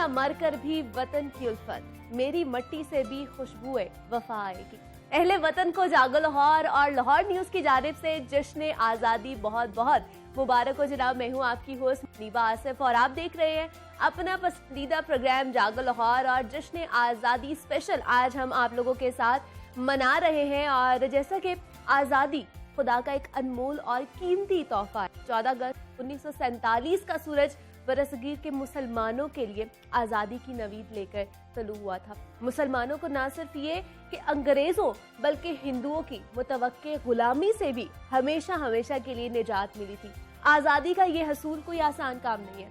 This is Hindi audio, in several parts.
ना मर कर भी वतन की उल्फत, मेरी मट्टी से भी खुशबुए वफा आएगी। अहले वतन को जागो लाहौर और लाहौर न्यूज की जानिब से जश्न आज़ादी बहुत बहुत मुबारक हो जनाब। मैं हूँ आपकी होस्ट मुनीबा आसिफ और आप देख रहे हैं अपना पसंदीदा प्रोग्राम जागो लाहौर और जश्न आज़ादी स्पेशल। आज हम आप लोगों के साथ मना रहे हैं और जैसा कि आज़ादी खुदा का एक अनमोल और कीमती तोहफा है। 14 अगस्त 1947 का सूरज बरसगीर के मुसलमानों के लिए आज़ादी की नवीद लेकर तलू हुआ था। मुसलमानों को न सिर्फ ये कि अंग्रेजों बल्कि हिंदुओं की मुतवक्के गुलामी से भी हमेशा हमेशा के लिए निजात मिली थी। आज़ादी का ये हसूल कोई आसान काम नहीं है,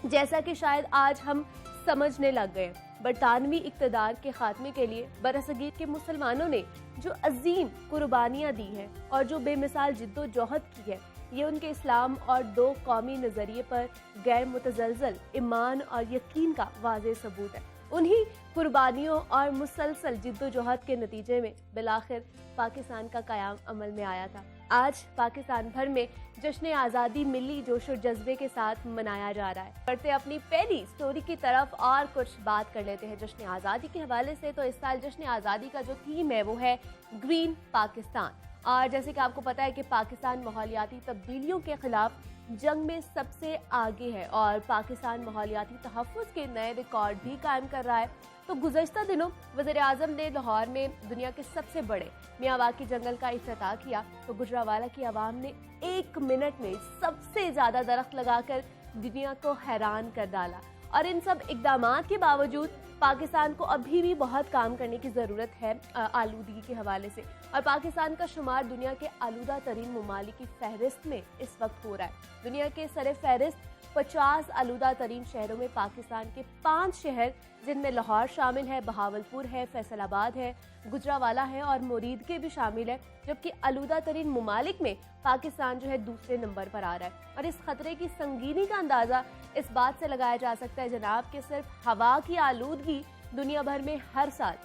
जैसा कि शायद आज हम समझने लग गए। बरतानवी इक़्तिदार के खात्मे के लिए बरसगीर के मुसलमानों ने जो अजीम कुर्बानियाँ दी हैं और जो बेमिसाल जिद्दोजहद की है, ये उनके इस्लाम और दो कौमी नज़रिए पर गैर मुतज़लज़ल ईमान और यकीन का वाज़ेह सबूत है। उन्हीं कुर्बानियों और मुसलसल जिद्दोजहद के नतीजे में बिलाखिर पाकिस्तान का क़याम अमल में आया था। आज पाकिस्तान भर में जश्न आज़ादी मिली जोश और जज्बे के साथ मनाया जा रहा है। बढ़ते अपनी पहली स्टोरी की तरफ और कुछ बात कर लेते हैं जश्न आज़ादी के हवाले से। तो इस साल जश्न आज़ादी का जो थीम है वो है ग्रीन पाकिस्तान। और जैसे कि आपको पता है कि पाकिस्तान माहौलियाती तब्दीलियों के खिलाफ जंग में सबसे आगे है और पाकिस्तान माहौलियाती तहफ़्फ़ुज़ के नए रिकॉर्ड भी कायम कर रहा है। तो गुज़श्ता दिनों वज़ीर-ए-आज़म ने लाहौर में दुनिया के सबसे बड़े मियावाकी जंगल का इफ्तिताह किया। तो गुजरावाला की आवाम ने 1 मिनट में सबसे ज़्यादा दरख्त लगाकर दुनिया को हैरान कर डाला। और इन सब इक़दामात के बावजूद पाकिस्तान को अभी भी बहुत काम करने की ज़रूरत है आलूदगी के हवाले से। और पाकिस्तान का शुमार दुनिया के आलूदा तरीन ममालिक की फहरिस्त में इस वक्त हो रहा है। दुनिया के सरे फहरिस्त 50 आलूदा तरीन शहरों में पाकिस्तान के 5 शहर, जिनमें लाहौर शामिल है, बहावलपुर है, फैसलाबाद है, गुजरावाला है और मुरीदके भी शामिल है। जबकि आलूदा तरीन ममालिक में पाकिस्तान जो है दूसरे नंबर पर आ रहा है। और इस खतरे की संगीनी का अंदाज़ा इस बात से लगाया जा सकता है जनाब कि सिर्फ हवा की आलूदगी दुनिया भर में हर साल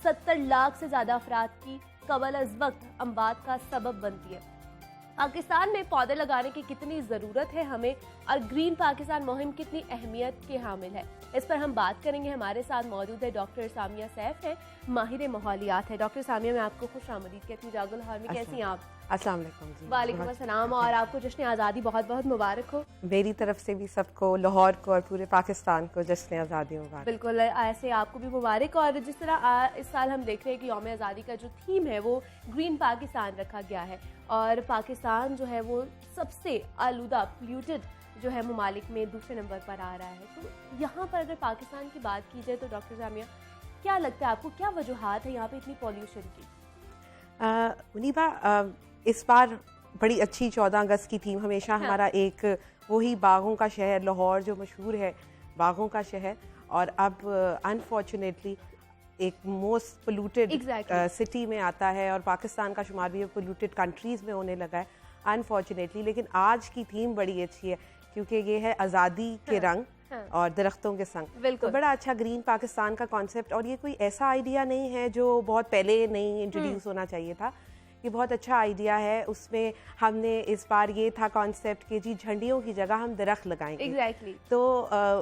70 लाख से ज़्यादा अफराद की कबल अज़ वक्त अमवात का सबब बनती है। पाकिस्तान में पौधे लगाने की कितनी ज़रूरत है हमें और ग्रीन पाकिस्तान मुहिम कितनी अहमियत के हामिल है, इस पर हम बात करेंगे। हमारे साथ मौजूद है डॉक्टर सामिया सैफ है, माहिर माहौलियात है। डॉक्टर सामिया, मैं आपको खुश आमदीद कहती हूँ जागो लाहौर में। कैसी हैं आप? अस्सलाम वालेकुम जी। वालेकुम अस्सलाम। और आपको जश्न आज़ादी बहुत बहुत मुबारक हो। मेरी तरफ से भी सबको, लाहौर को और पूरे पाकिस्तान को जश्न आज़ादी मुबारक। बिल्कुल ऐसे आपको भी मुबारक। और जिस तरह इस साल हम देख रहे हैं कि यौम आज़ादी का जो थीम है वो ग्रीन पाकिस्तान रखा गया है और पाकिस्तान जो है वो सबसे आलूदा पोल्यूटेड जो है ममालिक में दूसरे नंबर पर आ रहा है। तो यहाँ पर अगर पाकिस्तान की बात की जाए तो डॉक्टर जामिया, क्या लगता है आपको, क्या वजूहात है यहाँ पे इतनी पॉल्यूशन की? मुनीबा, इस बार बड़ी अच्छी 14 अगस्त की थीम। हमेशा हमारा एक वही बागों का शहर लाहौर जो मशहूर है, बागों का शहर, और अब अनफॉर्चुनेटली एक मोस्ट पोल्यूटेड सिटी में आता है और पाकिस्तान का शुमार भी पोल्यूटेड कंट्रीज़ में होने लगा है अनफॉर्चुनेटली। लेकिन आज की थीम बड़ी अच्छी है क्योंकि ये है आज़ादी के रंग और दरख्तों के संग। तो बड़ा अच्छा ग्रीन पाकिस्तान का कॉन्सेप्ट, और ये कोई ऐसा आइडिया नहीं है जो बहुत पहले नहीं इंट्रोड्यूस होना चाहिए था। ये बहुत अच्छा आइडिया है। उसमें हमने इस बार ये था कॉन्सेप्ट कि जी झंडियों की जगह हम दरख्त लगाएंगे। तो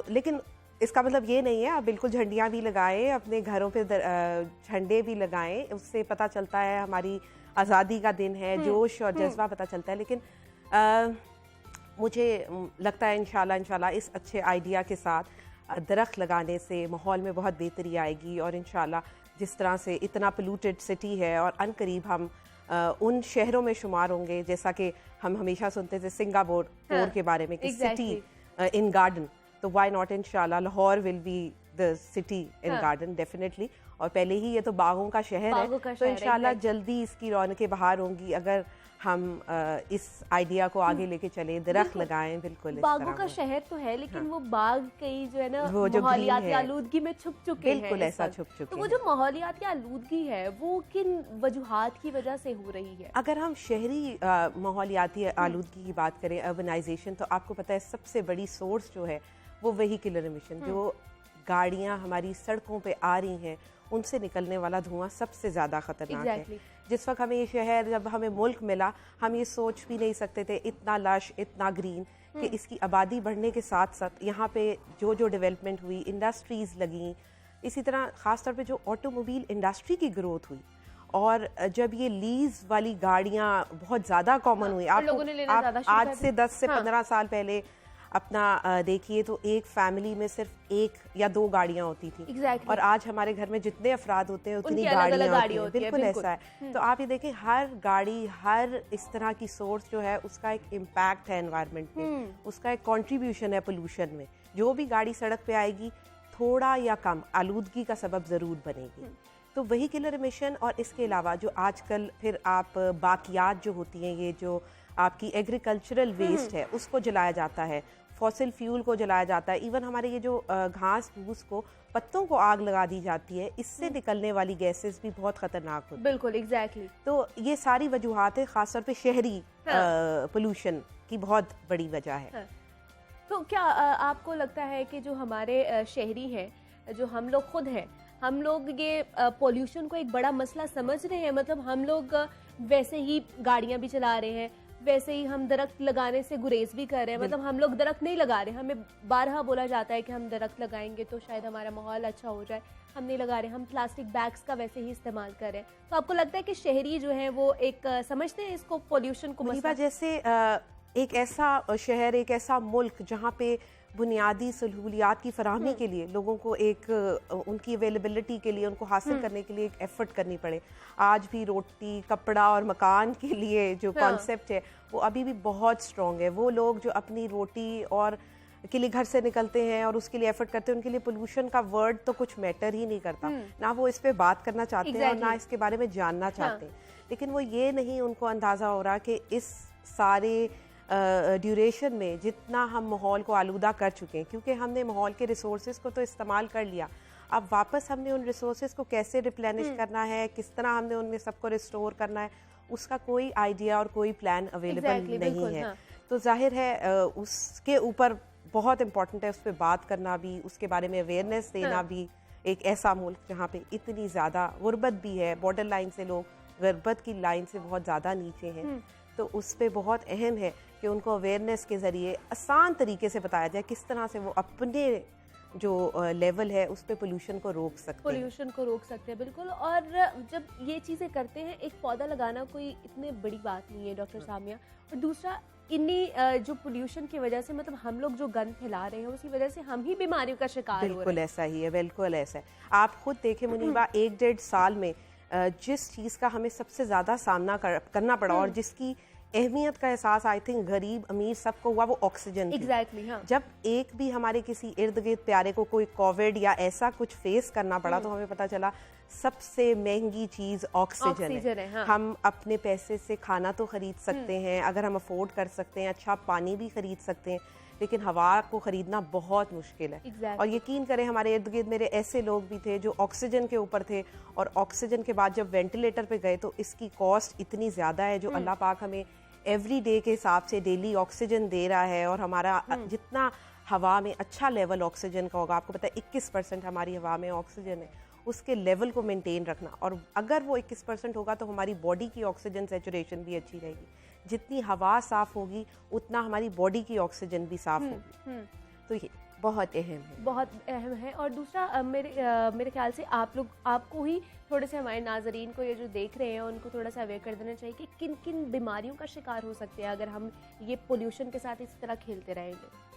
लेकिन इसका मतलब ये नहीं है आप बिल्कुल झंडियाँ भी लगाएं, अपने घरों पे झंडे भी लगाएं, उससे पता चलता है हमारी आज़ादी का दिन है, जोश और जज्बा पता चलता है। लेकिन मुझे लगता है इंशाल्लाह इस अच्छे आइडिया के साथ दरख्त लगाने से माहौल में बहुत बेहतरी आएगी। और इंशाल्लाह जिस तरह से इतना पोल्यूटेड सिटी है और अनकरीब हम उन शहरों में शुमार होंगे, जैसा कि हम हमेशा सुनते थे सिंगापुर के बारे में कि सिटी इन गार्डन, तो व्हाई नॉट इंशाल्लाह Lahore will be the city in garden definitely. और पहले ही ये तो बागों का शहर है, तो इंशाल्लाह जल्दी इसकी रौनकें बाहर होंगी अगर हम इस आइडिया को आगे लेके चले, दरख्त लगाएं। बिल्कुल बागों का शहर तो है, लेकिन वो बाग कई जो है ना माहौलियाती आलूदगी में छुप चुके हैं। बिल्कुल ऐसा छुप चुके हैं। तो वो जो माहौलियाती आलूदगी है वो किन वजूहात की वजह से हो रही है? अगर हम शहरी माहौलियाती आलूदगी की बात करें, अर्बनाइजेशन, तो आपको पता है सबसे बड़ी सोर्स जो है वो व्हीकलर एमिशन, जो गाड़ियाँ हमारी सड़कों पे आ रही हैं उनसे निकलने वाला धुआं सबसे ज़्यादा ख़तरनाक है। जिस वक्त हमें ये शहर, जब हमें मुल्क मिला, हम ये सोच भी नहीं सकते थे इतना लश, इतना ग्रीन, कि इसकी आबादी बढ़ने के साथ साथ यहाँ पे जो जो डेवलपमेंट हुई, इंडस्ट्रीज लगी, इसी तरह ख़ासतौर पे जो ऑटोमोबाइल इंडस्ट्री की ग्रोथ हुई और जब ये लीज वाली गाड़ियाँ बहुत ज़्यादा कॉमन हुई, आप आज से 10 से 15 साल पहले अपना देखिए तो एक फैमिली में सिर्फ 1 या 2 गाड़ियां होती थी। exactly. और आज हमारे घर में जितने अफराद होते हैं उतनी गाड़ियां होती हैं। बिल्कुल ऐसा है। तो आप ये देखें, हर गाड़ी, हर इस तरह की सोर्स जो है उसका एक इम्पैक्ट है एनवायरनमेंट में, उसका एक कंट्रीब्यूशन है पोल्यूशन में। जो भी गाड़ी सड़क पे आएगी थोड़ा या कम आलूदगी का सबब ज़रूर बनेगी। तो व्हीकलर एमिशन और इसके अलावा जो आजकल फिर आप बाकियात जो होती हैं, ये जो आपकी एग्रीकल्चरल वेस्ट है उसको जलाया जाता है, फॉसिल फ्यूल को जलाया जाता है, इवन हमारे ये जो घास फूस को, पत्तों को आग लगा दी जाती है, इससे निकलने वाली गैसेस भी बहुत खतरनाक होती है। बिल्कुल एग्जैक्टली। तो ये सारी वजूहात है, खासतौर पे शहरी पोल्यूशन की बहुत बड़ी वजह है। तो क्या आपको लगता है कि जो हमारे शहरी हैं, जो हम लोग खुद हैं, हम लोग ये पोल्यूशन को एक बड़ा मसला समझ रहे हैं? मतलब हम लोग वैसे ही गाड़ियां भी चला रहे हैं, वैसे ही हम दरख्त लगाने से गुरेज भी कर रहे हैं, मतलब हम लोग दरख्त नहीं लगा रहे। हमें बारहा बोला जाता है कि हम दरख्त लगाएंगे तो शायद हमारा माहौल अच्छा हो जाए, हम नहीं लगा रहे, हम प्लास्टिक बैग्स का वैसे ही इस्तेमाल कर रहे हैं। तो आपको लगता है कि शहरी जो है वो एक समझते हैं इसको, पोल्यूशन को मसला? जैसे एक ऐसा शहर, एक ऐसा मुल्क जहाँ पे बुनियादी सहूलियात की फराहमी के लिए लोगों को एक उनकी अवेलेबिलिटी के लिए, उनको हासिल करने के लिए एक एफर्ट करनी पड़े। आज भी रोटी, कपड़ा और मकान के लिए जो कॉन्सेप्ट है वो अभी भी बहुत स्ट्रॉन्ग है। वो लोग जो अपनी रोटी और के लिए घर से निकलते हैं और उसके लिए एफर्ट करते हैं, उनके लिए पोल्यूशन का वर्ड तो कुछ मैटर ही नहीं करता। ना वो इस पे बात करना चाहते हैं और ना इसके बारे में जानना चाहते हैं। लेकिन वो ये नहीं उनको अंदाज़ा हो रहा कि इस सारे ड्यूरेशन में जितना हम माहौल को आलूदा कर चुके हैं, क्योंकि हमने माहौल के रिसोर्सेज को तो इस्तेमाल कर लिया, अब वापस हमने उन रिसोर्सेज को कैसे रिप्लेनिश करना है, किस तरह हमने उनमें सबको रिस्टोर करना है, उसका कोई आइडिया और कोई प्लान अवेलेबल नहीं है। तो जाहिर है उसके ऊपर बहुत इम्पोर्टेंट है उस पर बात करना भी, उसके बारे में अवेयरनेस देना भी। एक ऐसा मुल्क जहाँ पे इतनी ज़्यादा गुर्बत भी है, बॉर्डर लाइन से लोग गुर्बत की लाइन से बहुत ज़्यादा नीचे हैं, तो उस पर बहुत अहम है कि उनको अवेयरनेस के ज़रिए आसान तरीके से बताया जाए किस तरह से वो अपने जो लेवल है उस पे पोल्यूशन को रोक सकते हैं। बिल्कुल। और जब ये चीज़ें करते हैं, एक पौधा लगाना कोई इतनी बड़ी बात नहीं है डॉक्टर सामिया। और दूसरा, इन्हीं जो पोल्यूशन की वजह से, मतलब हम लोग जो गंद फैला रहे हैं उसी वजह से हम ही बीमारियों का शिकार हो रहे हैं। बिल्कुल ऐसा ही है, बिल्कुल ऐसा है। आप खुद देखें मुनीबा, 1-1.5 साल में जिस चीज़ का हमें सबसे ज़्यादा सामना करना पड़ा और जिसकी अहमियत का एहसास आई थिंक गरीब अमीर सबको हुआ, वो ऑक्सीजन। एग्जैक्टली। हाँ। जब एक भी हमारे किसी इर्द गिर्द प्यारे को कोई कोविड या ऐसा कुछ फेस करना पड़ा तो हमें पता चला सबसे महंगी चीज ऑक्सीजन है। हाँ। हम अपने पैसे से खाना तो खरीद सकते हैं, अगर हम अफोर्ड कर सकते हैं, अच्छा पानी भी खरीद सकते हैं, लेकिन हवा को खरीदना बहुत मुश्किल है। exactly. और यकीन करें, हमारे इर्द गिर्द मेरे ऐसे लोग भी थे जो ऑक्सीजन के ऊपर थे और ऑक्सीजन के बाद जब वेंटिलेटर पे गए तो इसकी कॉस्ट इतनी ज़्यादा है जो अल्लाह पाक हमें एवरी डे के हिसाब से डेली ऑक्सीजन दे रहा है। और हमारा जितना हवा में अच्छा लेवल ऑक्सीजन का होगा, आपको पता है 21% हमारी हवा में ऑक्सीजन है, उसके लेवल को मेंटेन रखना। और अगर वो 21% होगा तो हमारी बॉडी की ऑक्सीजन सैचुरेशन भी अच्छी रहेगी। जितनी हवा साफ होगी उतना हमारी बॉडी की ऑक्सीजन भी साफ होगी। तो ये बहुत अहम है, बहुत अहम है। और दूसरा, मेरे ख्याल से आपको ही थोड़े से हमारे नाजरीन को, ये जो देख रहे हैं, उनको थोड़ा सा अवेयर कर देना चाहिए कि किन किन बीमारियों का शिकार हो सकते हैं अगर हम ये पोल्यूशन के साथ इस तरह खेलते रहेंगे।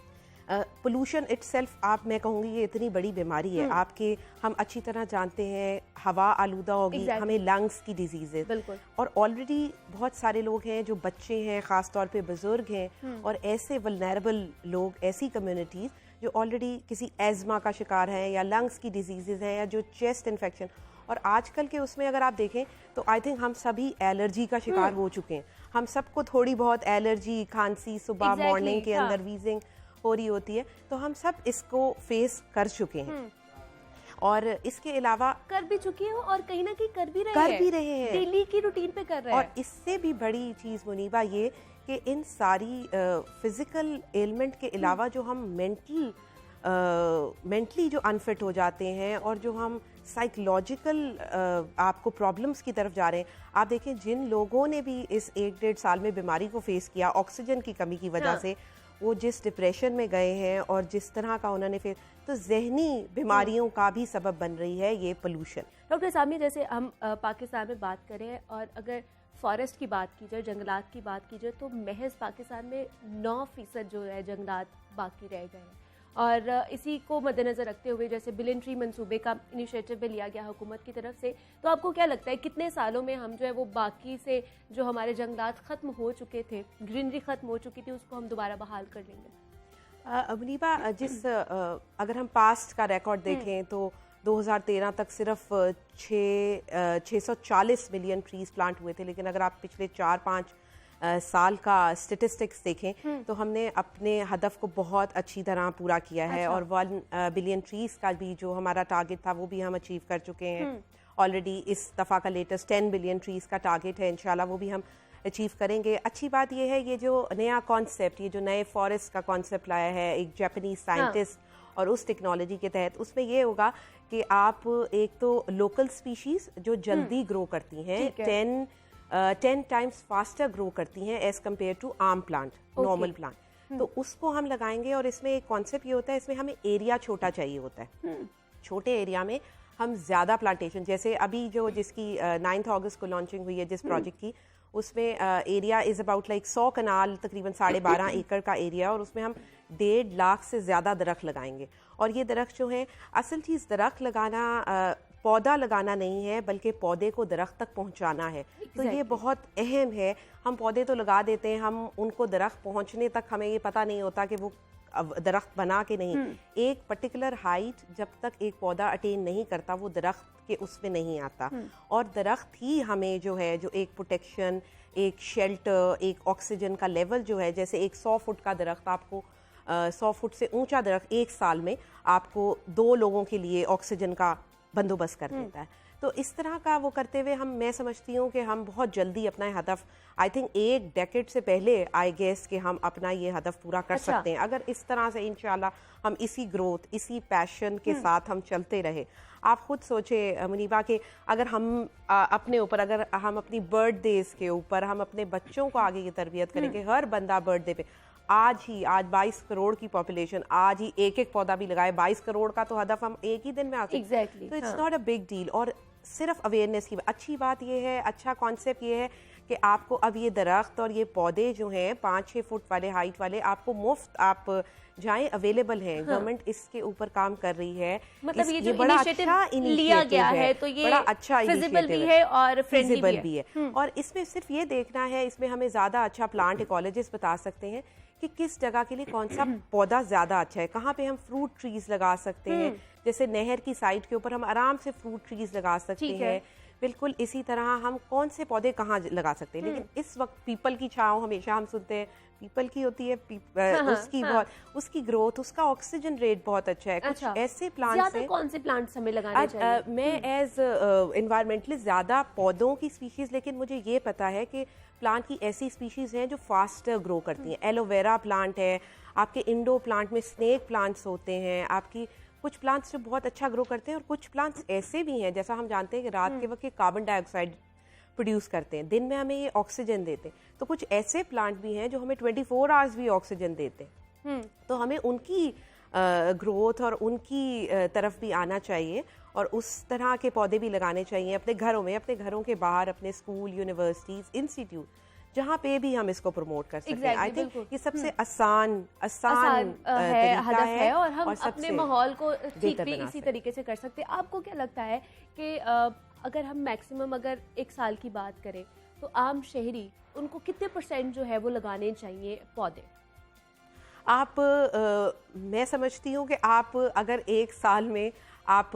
पोल्यूशन इटसेल्फ, मैं कहूँगी ये इतनी बड़ी बीमारी है आपके, हम अच्छी तरह जानते हैं हवा आलूदा होगी, हमें लंग्स की डिजीजेज। बिल्कुल। और ऑलरेडी बहुत सारे लोग हैं जो बच्चे हैं, ख़ास तौर पे बुजुर्ग हैं और ऐसे वल्नरेबल लोग, ऐसी कम्युनिटीज़ जो ऑलरेडी किसी एज़मा का शिकार हैं या लंग्स की डिजीजेज हैं या जो चेस्ट इन्फेक्शन। और आजकल के उसमें अगर आप देखें तो आई थिंक हम सभी एलर्जी का शिकार हो चुके हैं। हम सबको थोड़ी बहुत एलर्जी, खांसी, सुबह मॉर्निंग के अंदर वीजिंग हो रही होती है, तो हम सब इसको फेस कर चुके हैं। और इसके अलावा कर भी चुके हैं और कहीं ना कहीं कर भी रहे हैं, डेली की रूटीन पे कर रहे हैं। और इससे भी बड़ी चीज़ मुनीबा ये कि इन सारी फिजिकल एलिमेंट के अलावा जो हम मेंटली जो अनफिट हो जाते हैं और जो हम साइकोलॉजिकल आपको प्रॉब्लम्स की तरफ जा रहे हैं। आप देखें, जिन लोगों ने भी इस 1-1.5 साल में बीमारी को फेस किया ऑक्सीजन की कमी की वजह से, वो जिस डिप्रेशन में गए हैं और जिस तरह का उन्होंने फिर, तो जहनी बीमारियों का भी सबब बन रही है ये पोल्यूशन। डॉक्टर सामी, जैसे हम पाकिस्तान में बात करें और अगर फॉरेस्ट की बात की जाए, जंगलात की बात की जाए, तो महज पाकिस्तान में 9% जो है जंगलात बाकी रह गए हैं। और इसी को मद्देनज़र रखते हुए जैसे बिलियन ट्री मंसूबे का इनिशिएटिव भी लिया गया हुकूमत की तरफ से, तो आपको क्या लगता है कितने सालों में हम जो है वो बाकी से जो हमारे जंगलात ख़त्म हो चुके थे, ग्रीनरी ख़त्म हो चुकी थी, उसको हम दोबारा बहाल कर लेंगे? मुनीबा, अगर हम पास्ट का रिकॉर्ड देखें तो 2013 तक सिर्फ 640 मिलियन ट्रीज प्लांट हुए थे, लेकिन अगर आप पिछले 4-5 साल का स्टेटिस्टिक्स देखें तो हमने अपने हदफ को बहुत अच्छी तरह पूरा किया है। और 1 बिलियन ट्रीज का भी जो हमारा टारगेट था वो भी हम अचीव कर चुके हैं ऑलरेडी। इस दफ़ा का लेटेस्ट 10 बिलियन ट्रीज का टारगेट है, इंशाल्लाह वो भी हम अचीव करेंगे। अच्छी बात ये है, ये जो नया कॉन्सेप्ट, ये जो नए फॉरेस्ट का कॉन्सेप्ट लाया है एक जापानीज साइंटिस्ट, और उस टेक्नोलॉजी के तहत उसमें ये होगा कि आप एक तो लोकल स्पीशीज जो जल्दी ग्रो करती हैं, 10 टाइम्स फास्टर ग्रो करती हैं एज कम्पेयर टू आम प्लांट, नॉर्मल प्लांट, तो उसको हम लगाएंगे। और इसमें एक कॉन्सेप्ट ये होता है, इसमें हमें एरिया छोटा चाहिए होता है। छोटे एरिया में हम ज़्यादा प्लांटेशन, जैसे अभी जो जिसकी 9 अगस्त को लॉन्चिंग हुई है जिस प्रोजेक्ट की, उसमें एरिया इज़ अबाउट लाइक 100 कनाल, तकरीबन 12.5 एकड़ का एरिया, और उसमें हम 1.5 लाख से ज़्यादा दरख्त लगाएंगे। और ये दरख्त जो है, असल चीज़ दरख्त लगाना पौधा लगाना नहीं है, बल्कि पौधे को दरख्त तक पहुंचाना है। तो ये बहुत अहम है। हम पौधे तो लगा देते हैं, हम उनको दरख्त पहुंचने तक हमें ये पता नहीं होता कि वो दरख्त बना के नहीं। एक पर्टिकुलर हाइट जब तक एक पौधा अटेन नहीं करता वो दरख्त के उसमें नहीं आता। और दरख्त ही हमें जो है, जो एक प्रोटेक्शन, एक शेल्टर, एक ऑक्सीजन का लेवल जो है, जैसे एक 100 फुट का दरख्त आपको 100 फुट से ऊंचा दरख्त एक साल में आपको 2 लोगों के लिए ऑक्सीजन का बंदोबस्त कर देता है। तो इस तरह का वो करते हुए मैं समझती हूँ कि हम बहुत जल्दी अपना हदफ, आई थिंक 1 डेकेड से पहले आई गेस कि हम अपना ये हदफ पूरा कर सकते हैं, अगर इस तरह से इंशाल्लाह हम इसी ग्रोथ, इसी पैशन के साथ हम चलते रहे। आप खुद सोचे मुनीबा कि अगर हम अपने ऊपर, अगर हम अपनी बर्थडेज के ऊपर हम अपने बच्चों को आगे की तरबियत करेंगे, हर बंदा बर्थडे पे आज 22 करोड़ की पॉपुलेशन, आज ही एक पौधा भी लगाए, 22 करोड़ का तो हदफ हम एक ही दिन में आते हैं। तो it's not a big deal. और सिर्फ अवेयरनेस की अच्छी बात ये है, अच्छा कॉन्सेप्ट ये है कि आपको अब ये दरख्त और ये पौधे जो हैं 5-6 फुट वाले हाइट वाले आपको मुफ्त आप जाएं, अवेलेबल हैं। गवर्नमेंट इसके ऊपर काम कर रही है। मतलब ये जो बड़ा अच्छा लिया गया है, तो ये बड़ा अच्छा फिजिबल भी है और फ्रेंडली भी है। और इसमें सिर्फ ये देखना है, इसमें हमें ज्यादा अच्छा प्लांट इकोलॉजिस्ट बता सकते हैं कि किस जगह के लिए कौन सा पौधा ज्यादा अच्छा है, कहाँ पे हम फ्रूट ट्रीज लगा सकते हैं। जैसे नहर की साइड के ऊपर हम आराम से फ्रूट ट्रीज लगा सकते हैं। बिल्कुल इसी तरह हम कौन से पौधे कहाँ लगा सकते हैं। लेकिन इस वक्त पीपल की छांव हमेशा हम सुनते हैं, पीपल की होती है, उसकी बहुत, उसकी ग्रोथ, उसका ऑक्सीजन रेट बहुत अच्छा है। कुछ ऐसे प्लांट्स हैं, कौन से प्लांट्स हमें लगाने चाहिए? मैं एज एनवायरमेंटलिस्ट ज्यादा पौधों की स्पीशीज, लेकिन मुझे ये पता है कि प्लांट की ऐसी स्पीशीज हैं जो फास्टर ग्रो करती हैं। एलोवेरा प्लांट है, आपके इंडो प्लांट में स्नेक प्लांट्स होते हैं, आपकी कुछ प्लांट्स जो बहुत अच्छा ग्रो करते हैं। और कुछ प्लांट्स ऐसे भी हैं, जैसा हम जानते हैं कि रात के वक्त कार्बन डाइऑक्साइड प्रोड्यूस करते हैं, दिन में हमें ये ऑक्सीजन देते हैं। तो कुछ ऐसे प्लांट भी हैं जो हमें 24 आवर्स भी ऑक्सीजन देते हैं। तो हमें उनकी ग्रोथ और उनकी तरफ भी आना चाहिए, और उस तरह के पौधे भी लगाने चाहिए अपने घरों में, अपने घरों के बाहर, अपने स्कूल, यूनिवर्सिटीज, इंस्टीट्यूट, जहाँ पे भी हम इसको प्रमोट कर सकते हैं। आई थिंक ये सबसे आसान है, हदफ है, और हम अपने माहौल को ठीक भी इसी तरीके से कर सकते हैं। आपको क्या लगता है कि अगर हम मैक्सिमम अगर 1 साल की बात करें तो आम शहरी उनको कितने % जो है वो लगाने चाहिए पौधे? आप मैं समझती हूँ कि आप अगर 1 साल में आप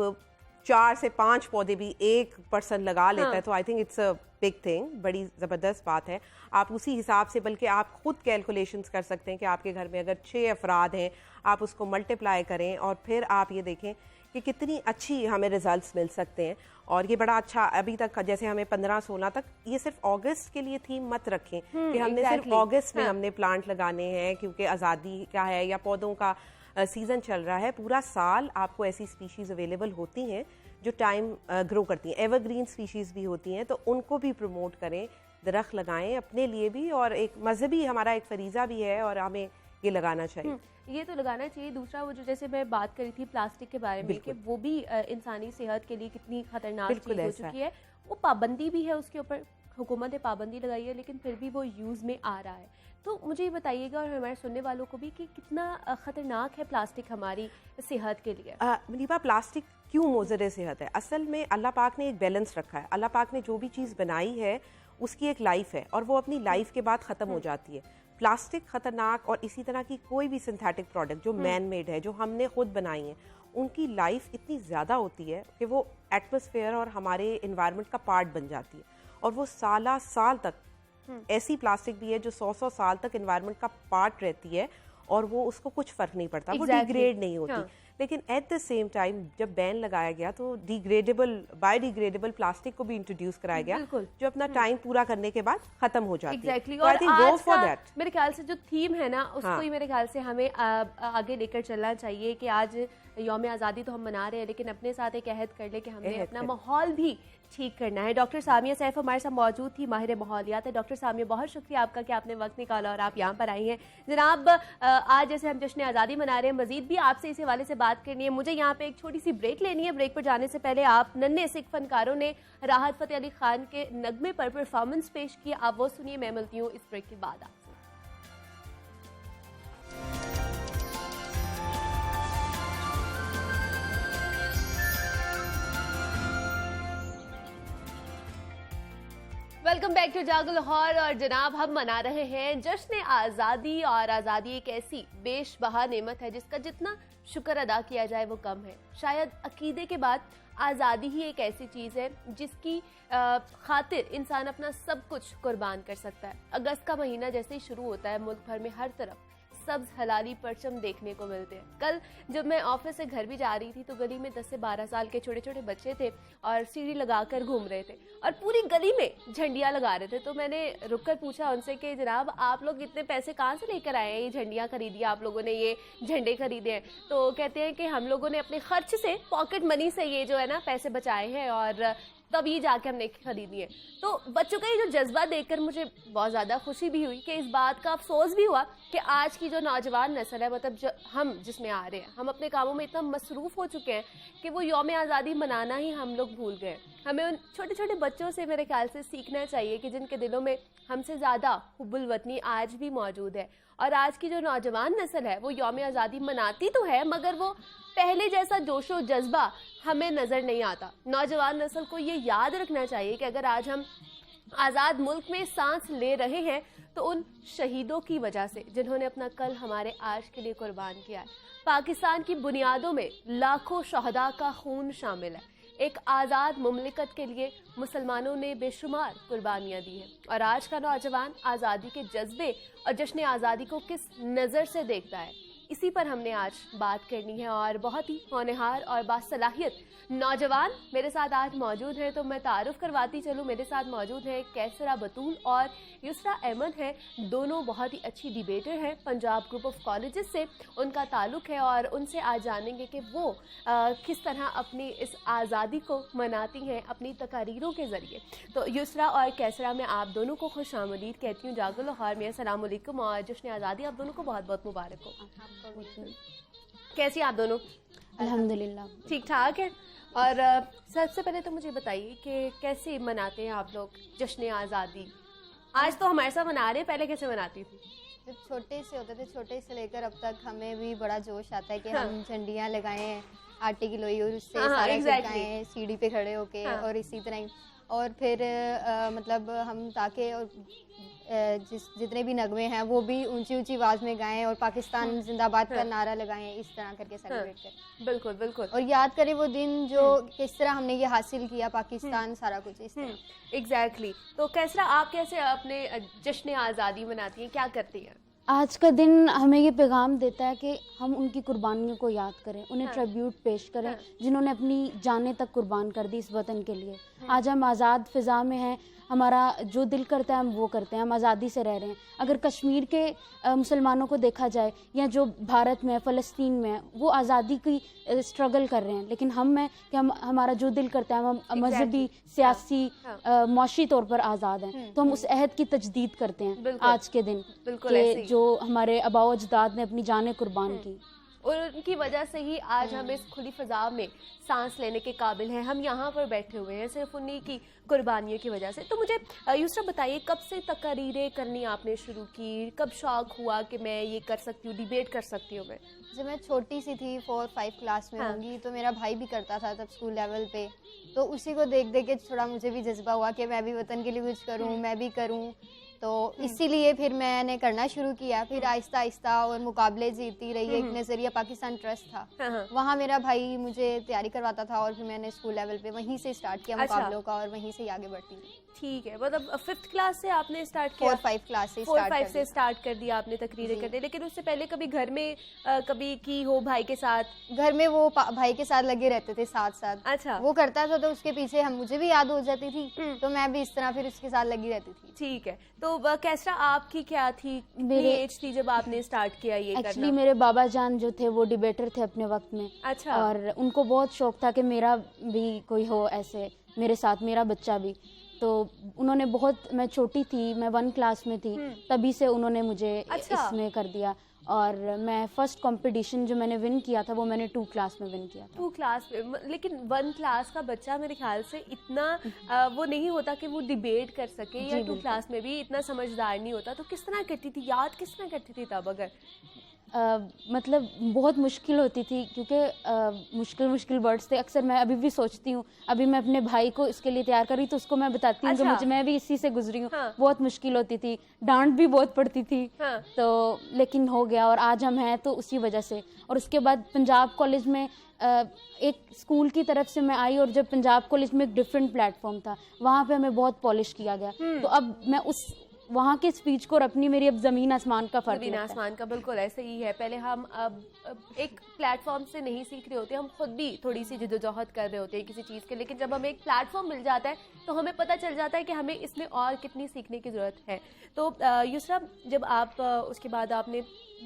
4 से 5 पौधे भी 1 पर्सन लगा लेता है तो I think it's a big thing, बड़ी ज़बरदस्त बात है। आप उसी हिसाब से, बल्कि आप खुद कैलकुलेशंस कर सकते हैं कि आपके घर में अगर 6 अफराद हैं, आप उसको मल्टीप्लाई करें और फिर आप ये देखें कि कितनी अच्छी हमें रिजल्ट्स मिल सकते हैं। और ये बड़ा अच्छा, अभी तक जैसे हमें 15-16 तक, ये सिर्फ अगस्त के लिए थीम मत रखें कि हमने सिर्फ अगस्त में हमने प्लांट लगाने हैं क्योंकि आज़ादी का है या पौधों का सीजन चल रहा है। पूरा साल आपको ऐसी स्पीशीज़ अवेलेबल होती हैं जो टाइम ग्रो करती हैं। एवरग्रीन स्पीशीज़ भी होती हैं, तो उनको भी प्रमोट करें, दरख्त लगाएं अपने लिए भी, और एक मजहबी हमारा एक फरीज़ा भी है और हमें ये लगाना चाहिए। ये तो लगाना चाहिए। दूसरा वो जो जैसे मैं बात करी थी प्लास्टिक के बारे में कि वो भी इंसानी सेहत के लिए कितनी खतरनाक चीज हो चुकी है। वो पाबंदी भी है उसके ऊपर, हुकूमत ने पाबंदी लगाई है, लेकिन फिर भी वो यूज़ में आ रहा है। तो मुझे ये बताइएगा और हमारे सुनने वालों को भी कि कितना ख़तरनाक है प्लास्टिक हमारी सेहत के लिए। मुनीबा, प्लास्टिक क्यों मुज़र सेहत है? असल में अल्लाह पाक ने एक बैलेंस रखा है। अल्लाह पाक ने जो भी चीज़ बनाई है उसकी एक लाइफ है और वो अपनी लाइफ के बाद ख़त्म हो जाती है। प्लास्टिक ख़तरनाक और इसी तरह की कोई भी सिंथेटिक प्रोडक्ट जो मैन मेड है, जो हमने खुद बनाई है, उनकी लाइफ इतनी ज़्यादा होती है कि वो एटमॉस्फेयर और हमारे इन्वायरमेंट का पार्ट बन जाती है और वो साल तक ऐसी प्लास्टिक भी है जो 100 साल तक एनवायरनमेंट का पार्ट रहती है और वो उसको कुछ फर्क नहीं पड़ता, वो डिग्रेड नहीं होती। लेकिन एट द सेम टाइम जब बैन लगाया गया तो बायोडिग्रेडेबल प्लास्टिक को भी इंट्रोड्यूस कराया गया जो अपना टाइम पूरा करने के बाद खत्म हो जाती है। तो I think go for that. मेरे ख्याल से जो थीम है ना उसको ही मेरे ख्याल से हमें आगे लेकर चलना चाहिए कि आज यौम आज़ादी तो हम मना रहे हैं, लेकिन अपने साथ एक अहद कर ले कि हमने अपना माहौल भी ठीक करना है। डॉक्टर सामिया सैफ हमारे साथ मौजूद थी, माहिर माहौलियात है। डॉक्टर सामिया, बहुत शुक्रिया आपका कि आपने वक्त निकाला और आप यहाँ पर आई हैं। जनाब, आज जैसे हम जश्न आज़ादी मना रहे हैं, मजीद भी आपसे इस हवाले से बात करनी है। मुझे यहाँ पे एक छोटी सी ब्रेक लेनी है। ब्रेक पर जाने से पहले आप नन्हे सिख फनकारों ने राहत फ़तेह अली खान के नगमे पर परफॉर्मेंस पेश किया, आप वो सुनिए। मैं मिलती हूँ इस ब्रेक के बाद आपसे। वेलकम बैक टू जागो लाहौर। और जनाब, हम मना रहे हैं जश्न आज़ादी, और आज़ादी एक ऐसी बेशबहा नेमत है जिसका जितना शुक्र अदा किया जाए वो कम है। शायद अकीदे के बाद आज़ादी ही एक ऐसी चीज़ है जिसकी खातिर इंसान अपना सब कुछ कुर्बान कर सकता है। अगस्त का महीना जैसे ही शुरू होता है, मुल्क भर में हर तरफ सब्ज हलाली परचम देखने को मिलते हैं। कल जब मैं ऑफिस से घर भी जा रही थी तो गली में 10 से 12 साल के छोटे छोटे बच्चे थे और सीढ़ी लगाकर घूम रहे थे और पूरी गली में झंडियाँ लगा रहे थे। तो मैंने रुककर पूछा उनसे कि जनाब, आप लोग इतने पैसे कहाँ से लेकर आए हैं? ये झंडियाँ खरीदी, आप लोगों ने ये झंडे खरीदे हैं? तो कहते हैं कि हम लोगों ने अपने खर्च से, पॉकेट मनी से ये जो है ना पैसे बचाए हैं और तब ये जाके हमने खरीदी है। तो बच्चों का ये जो जज्बा देखकर मुझे बहुत ज़्यादा खुशी भी हुई कि इस बात का अफसोस भी हुआ कि आज की जो नौजवान नस्ल है, मतलब जो हम जिसमें आ रहे हैं, हम अपने कामों में इतना मसरूफ़ हो चुके हैं कि वो यौम आज़ादी मनाना ही हम लोग भूल गए। हमें उन छोटे छोटे बच्चों से मेरे ख्याल से सीखना चाहिए कि जिनके दिलों में हमसे ज़्यादा हुब्बुल वतनी आज भी मौजूद है। और आज की जो नौजवान नस्ल है वो यौम आज़ादी मनाती तो है, मगर वो पहले जैसा जोशो जज्बा हमें नज़र नहीं आता। नौजवान नस्ल को ये याद रखना चाहिए कि अगर आज हम आज़ाद मुल्क में सांस ले रहे हैं तो उन शहीदों की वजह से जिन्होंने अपना कल हमारे आज के लिए कुर्बान किया है। पाकिस्तान की बुनियादों में लाखों शहदा का खून शामिल है। एक आज़ाद मुमलिकत के लिए मुसलमानों ने बेशुमार कुर्बानियाँ दी हैं और आज का नौजवान आज़ादी के जज्बे और जश्न आज़ादी को किस नज़र से देखता है, इसी पर हमने आज बात करनी है। और बहुत ही होनहार और बासलाहियत नौजवान मेरे साथ आज मौजूद हैं, तो मैं तारुफ करवाती चलूँ। मेरे साथ मौजूद है कैसरा बतूल और युसरा अहमद हैं। दोनों बहुत ही अच्छी डिबेटर हैं, पंजाब ग्रुप ऑफ कॉलेजेस से उनका ताल्लुक़ है और उनसे आज जानेंगे कि वो किस तरह अपनी इस आज़ादी को मनाती हैं अपनी तकारीरों के ज़रिए। तो युसरा और कैसरा, मैं आप दोनों को खुश आमदीद कहती हूँ जागो लाहौर में। अस्सलाम वालेकुम और जश्न आज़ादी आप दोनों को बहुत बहुत मुबारक हो। कैसी आप दोनों? अल्हम्दुलिल्लाह ठीक ठाक है। और सबसे पहले तो मुझे बताइए कि कैसे मनाते हैं आप लोग जश्न आज़ादी? आज तो हमारे साथ मना रहे हैं, पहले कैसे मनाती थी? जब छोटे से होते थे, छोटे से लेकर अब तक हमें भी बड़ा जोश आता है कि हम झंडियाँ लगाएं, आटे की लोई और उससे सारा लगाएं, सीढ़ी पे खड़े होके और इसी तरह। और फिर मतलब हम ताकि और जितने भी नगमे हैं वो भी ऊंची ऊंची आवाज़ में गाएं और पाकिस्तान जिंदाबाद का नारा लगाएं, इस तरह करके सेलिब्रेट करें। बिल्कुल बिल्कुल। और याद करें वो दिन जो किस तरह हमने ये हासिल किया, पाकिस्तान, सारा कुछ इस तरह। एग्जैक्टली। तो कैसरा, आप कैसे अपने जश्न आज़ादी मनाती हैं, क्या करती हैं? आज का दिन हमें ये पैगाम देता है कि हम उनकी कुर्बानियों को याद करें, उन्हें ट्रिब्यूट पेश करें जिन्होंने अपनी जानें तक कुर्बान कर दी इस वतन के लिए। आज हम आज़ाद फ़िज़ा में हैं, हमारा जो दिल करता है हम वो करते हैं, हम आज़ादी से रह रहे हैं। अगर कश्मीर के मुसलमानों को देखा जाए या जो भारत में, फ़लस्तीन में, वो आज़ादी की स्ट्रगल कर रहे हैं, लेकिन हम में कि हम हमारा जो दिल करता है, हम मजहबी, सियासी, मौशी तौर पर आज़ाद हैं, तो हम उस अहद की तजदीद करते हैं आज के दिन कि जो जो हमारे आबाओ अजदाद ने अपनी जानें कुर्बान की, और उनकी वजह से ही आज हम इस खुली फजा में सांस लेने के काबिल हैं, हम यहाँ पर बैठे हुए हैं सिर्फ उन्हीं की कुर्बानियों की वजह से। तो मुझे यूसरा बताइए, कब से तकरीरें करनी आपने शुरू की, कब शौक हुआ कि मैं ये कर सकती हूँ, डिबेट कर सकती हूँ मैं? जब मैं छोटी सी थी 4-5 क्लास में होंगी, तो मेरा भाई भी करता था तब स्कूल लेवल पे, तो उसी को देख देख के थोड़ा मुझे भी जज्बा हुआ कि मैं भी वतन के लिए कुछ करूँ, मैं भी करूँ। तो इसीलिए फिर मैंने करना शुरू किया। फिर आहिस्ता आहिस्ता और मुकाबले जीतती रही। एक नज़रिया पाकिस्तान ट्रस्ट था, वहाँ मेरा भाई मुझे तैयारी करवाता था और फिर मैंने स्कूल लेवल पे वहीं से स्टार्ट किया मुकाबलों का, और वहीं से ही आगे बढ़ती रही। ठीक है, मतलब 5th क्लास से आपने स्टार्ट किया? 4-5 क्लास से 4-5 से स्टार्ट कर दिया आपने तकरीरें करने। लेकिन उससे पहले कभी घर में कभी की हो भाई के साथ? घर में वो भाई के साथ लगे रहते थे साथ साथ। अच्छा, वो करता था तो उसके पीछे हम मुझे भी याद हो जाती थी, तो मैं भी इस तरह फिर उसके साथ लगी रहती थी। ठीक है, तो कैसा आपकी क्या थी, मेरी एज थी जब आपने स्टार्ट किया ये करना? एक्चुअली मेरे बाबा जान जो थे वो डिबेटर थे अपने वक्त में। अच्छा। और उनको बहुत शौक था कि मेरा भी कोई हो ऐसे मेरे साथ, मेरा बच्चा भी। तो उन्होंने बहुत, मैं छोटी थी, मैं 1 क्लास में थी, तभी से उन्होंने मुझे इसमें कर दिया। और मैं फर्स्ट कंपटीशन जो मैंने विन किया था वो मैंने 2 क्लास में विन किया था। 2 क्लास में? लेकिन 1 क्लास का बच्चा मेरे ख्याल से इतना वो नहीं होता कि वो डिबेट कर सके, या 2 क्लास में भी इतना समझदार नहीं होता। तो किस तरह करती थी, याद किस तरह करती थी तब? अगर मतलब बहुत मुश्किल होती थी, क्योंकि मुश्किल वर्ड्स थे। अक्सर मैं अभी भी सोचती हूँ, अभी मैं अपने भाई को इसके लिए तैयार कर रही तो उसको मैं बताती हूँ कि मैं भी इसी से गुजरी हूँ। हाँ। बहुत मुश्किल होती थी, डांट भी बहुत पड़ती थी। हाँ। तो लेकिन हो गया, और आज हम हैं तो उसी वजह से। और उसके बाद पंजाब कॉलेज में एक स्कूल की तरफ से मैं आई, और जब पंजाब कॉलेज में एक डिफरेंट प्लेटफॉर्म था, वहाँ पे हमें बहुत पॉलिश किया गया। तो अब मैं उस वहाँ के स्पीच को और अपनी मेरी अब ज़मीन आसमान का फ़र्क है। ज़मीन आसमान का, बिल्कुल ऐसे ही है। पहले हम अब एक प्लेटफॉर्म से नहीं सीख रहे होते, हम खुद भी थोड़ी सी जद्दोजहद कर रहे होते हैं किसी चीज़ के, लेकिन जब हमें एक प्लेटफॉर्म मिल जाता है तो हमें पता चल जाता है कि हमें इसमें और कितनी सीखने की ज़रूरत है। तो युसरा, जब आप उसके बाद आपने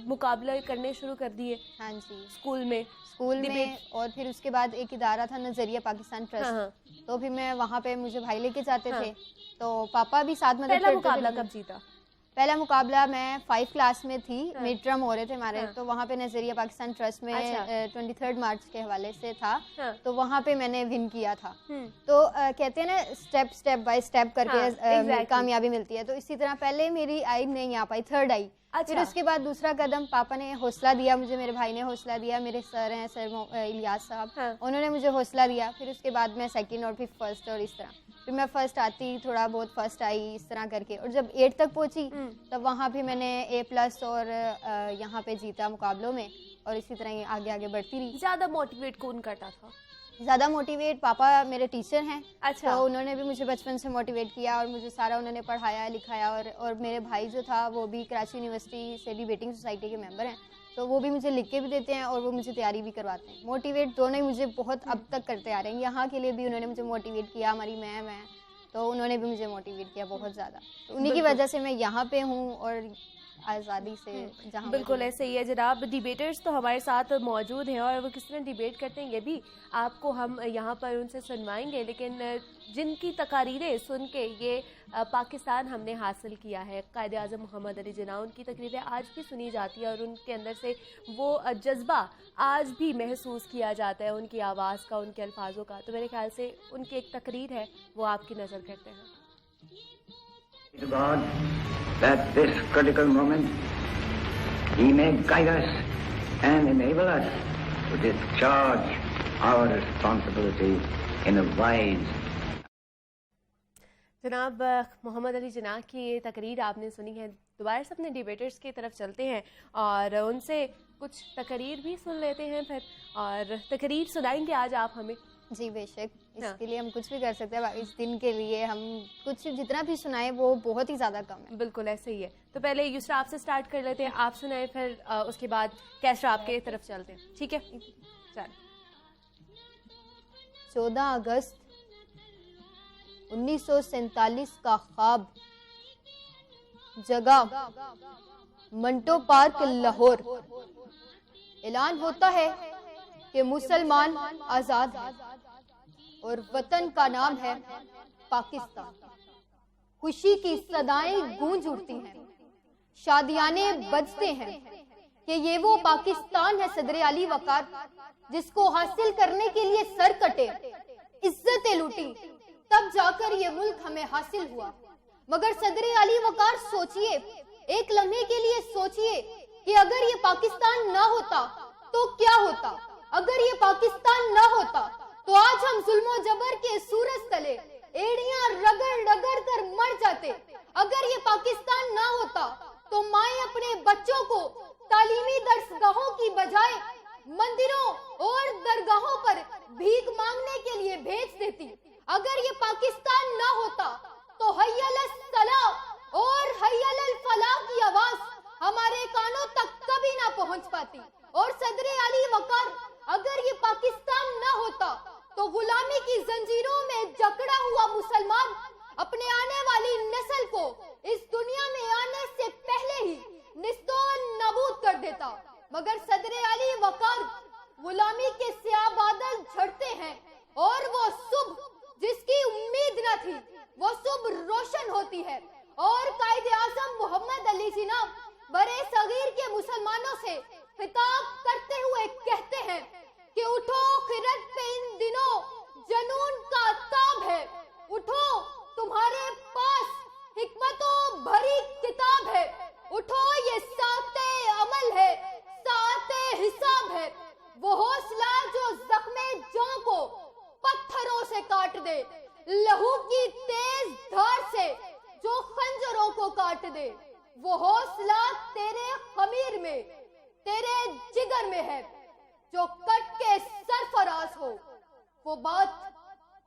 मुकाबले करने शुरू कर दिए? हाँ जी, स्कूल में और फिर उसके बाद एक इदारा था नज़रिया पाकिस्तान ट्रस्ट। तो फिर मैं वहाँ पे, मुझे भाई लेके जाते थे, तो पापा भी साथ में। पहला मुकाबला कब जीता? पहला मुकाबला मैं 5 क्लास में थी, मिड टर्म हो रहे थे हमारे, तो वहाँ पे नज़रिया पाकिस्तान ट्रस्ट में 23 मार्च के हवाले से था, तो वहाँ पे मैंने विन किया था। तो कहते हैं ना, स्टेप बाय स्टेप करके कामयाबी मिलती है। तो इसी तरह पहले मेरी आई नहीं आ पाई, 3rd आई। फिर उसके बाद दूसरा कदम पापा ने हौसला दिया मुझे, मेरे भाई ने हौसला दिया, मेरे सर हैं सर इलियास साहब, उन्होंने मुझे हौसला दिया। फिर उसके बाद मैं 2nd और फिर 1st, और इस तरह फिर मैं 1st आती, थोड़ा बहुत 1st आई, इस तरह करके। और जब 8 तक पहुंची तब वहाँ भी मैंने A+ और यहाँ पे जीता मुकाबलों में, और इसी तरह ही आगे आगे बढ़ती रही। ज़्यादा मोटिवेट कौन करता था? ज़्यादा मोटिवेट पापा मेरे टीचर हैं। अच्छा। तो उन्होंने भी मुझे बचपन से मोटिवेट किया, और मुझे सारा उन्होंने पढ़ाया लिखाया। और मेरे भाई जो था वो भी कराची यूनिवर्सिटी से डिबेटिंग सोसाइटी के मेंबर हैं, तो वो भी मुझे लिख के भी देते हैं, और वो मुझे तैयारी भी करवाते हैं। मोटिवेट दोनों ही मुझे बहुत अब तक करते आ रहे हैं। यहाँ के लिए भी उन्होंने मुझे मोटिवेट किया, हमारी मैम है, तो उन्होंने भी मुझे मोटिवेट किया बहुत ज़्यादा। तो उन्हीं की वजह से मैं यहाँ पे हूँ, और आज़ादी से जहाँ। बिल्कुल ऐसे ही है जनाब। डिबेटर्स तो हमारे साथ मौजूद हैं, और वो किस तरह डिबेट करते हैं ये भी आपको हम यहाँ पर उनसे सुनवाएंगे। लेकिन जिनकी तकारीरें सुन के ये पाकिस्तान हमने हासिल किया है, कायदे आज़म मोहम्मद अली जिन्ना, उनकी तकरीरें आज भी सुनी जाती है, और उनके अंदर से वो जज्बा आज भी महसूस किया जाता है, उनकी आवाज़ का, उनके अल्फाजों का। तो मेरे ख्याल से उनकी एक तकरीर है, वो आपकी नज़र करते हैं। God, that this critical moment He may guide us and enable us to discharge our responsibility in a wise. जनाब मोहम्मद अली जिन्ना की ये तकरीर आपने सुनी है। दोबारा से अपने डिबेटर्स की तरफ चलते हैं और उनसे कुछ तकरीर भी सुन लेते हैं फिर, और तकरीर सुनाएंगे आज आप हमें। जी बेशक, इसके लिए हम कुछ भी कर सकते हैं। इस दिन के लिए हम कुछ जितना भी सुनाए वो बहुत ही ज़्यादा कम है। बिल्कुल ऐसे ही है। तो पहले युसरा आपसे स्टार्ट कर लेते हैं, आप सुनाए, फिर उसके बाद कैसरा आपके तरफ चलते हैं, ठीक है? चल। 14 अगस्त 1947 का ख्वाब जगा मंटो पार्क लाहौर। ऐलान होता है कि मुसलमान आजाद है और वतन का नाम है पाकिस्तान। खुशी की सदाएं गूंज उठती हैं, शादियाने बजते हैं कि ये वो पाकिस्तान है सदर आली वकार, जिसको हासिल करने के लिए सर कटे, इज्जतें लूटी, तब जाकर ये मुल्क हमें हासिल हुआ। मगर सदर आली वकार सोचिए, एक लम्हे के लिए सोचिए कि अगर ये पाकिस्तान ना होता तो क्या होता। अगर ये पाकिस्तान ना होता तो आज हम जुल्मो जबर के सूरज तले एड़ियां रगड़ रगड़ कर मर जाते। अगर ये पाकिस्तान ना होता तो माएं अपने बच्चों को तालीमी दरसगाहों की बजाय मंदिरों और दरगाहों पर भीख मांगने के लिए भेज देती। अगर ये पाकिस्तान ना होता तो हय्यल सलाह और हय्यल फलाह की आवाज हमारे कानों तक कभी ना पहुंच पाती। और सदर आली वकार, अगर ये पाकिस्तान ना होता तो गुलामी की जंजीरों में जकड़ा हुआ मुसलमान अपने आने वाली नस्ल को इस दुनिया में आने से पहले ही निस्तो नाबूद कर देता। मगर सदर आली वकार, गुलामी के स्याह बादल झड़ते हैं और वो सुबह जिसकी उम्मीद न थी वो सुबह रोशन होती है। और कायदे आज़म मोहम्मद अली जिन्ना बड़े सगीर के मुसलमानों से खिताब करते हुए कहते हैं कि उठो खिरत पे इन दिनों जनून का ताब है, उठो तुम्हारे पास हिकमतों भरी किताब है, उठो ये साते अमल है, साते हिसाब है, वो हौसला जो जख्मे जां को पत्थरों से काट दे, लहू की तेज धार से जो खंजरों को काट दे, वो हौसला तेरे खमीर में, तेरे जिगर में है, जो कट के सरफराज हो। वो बात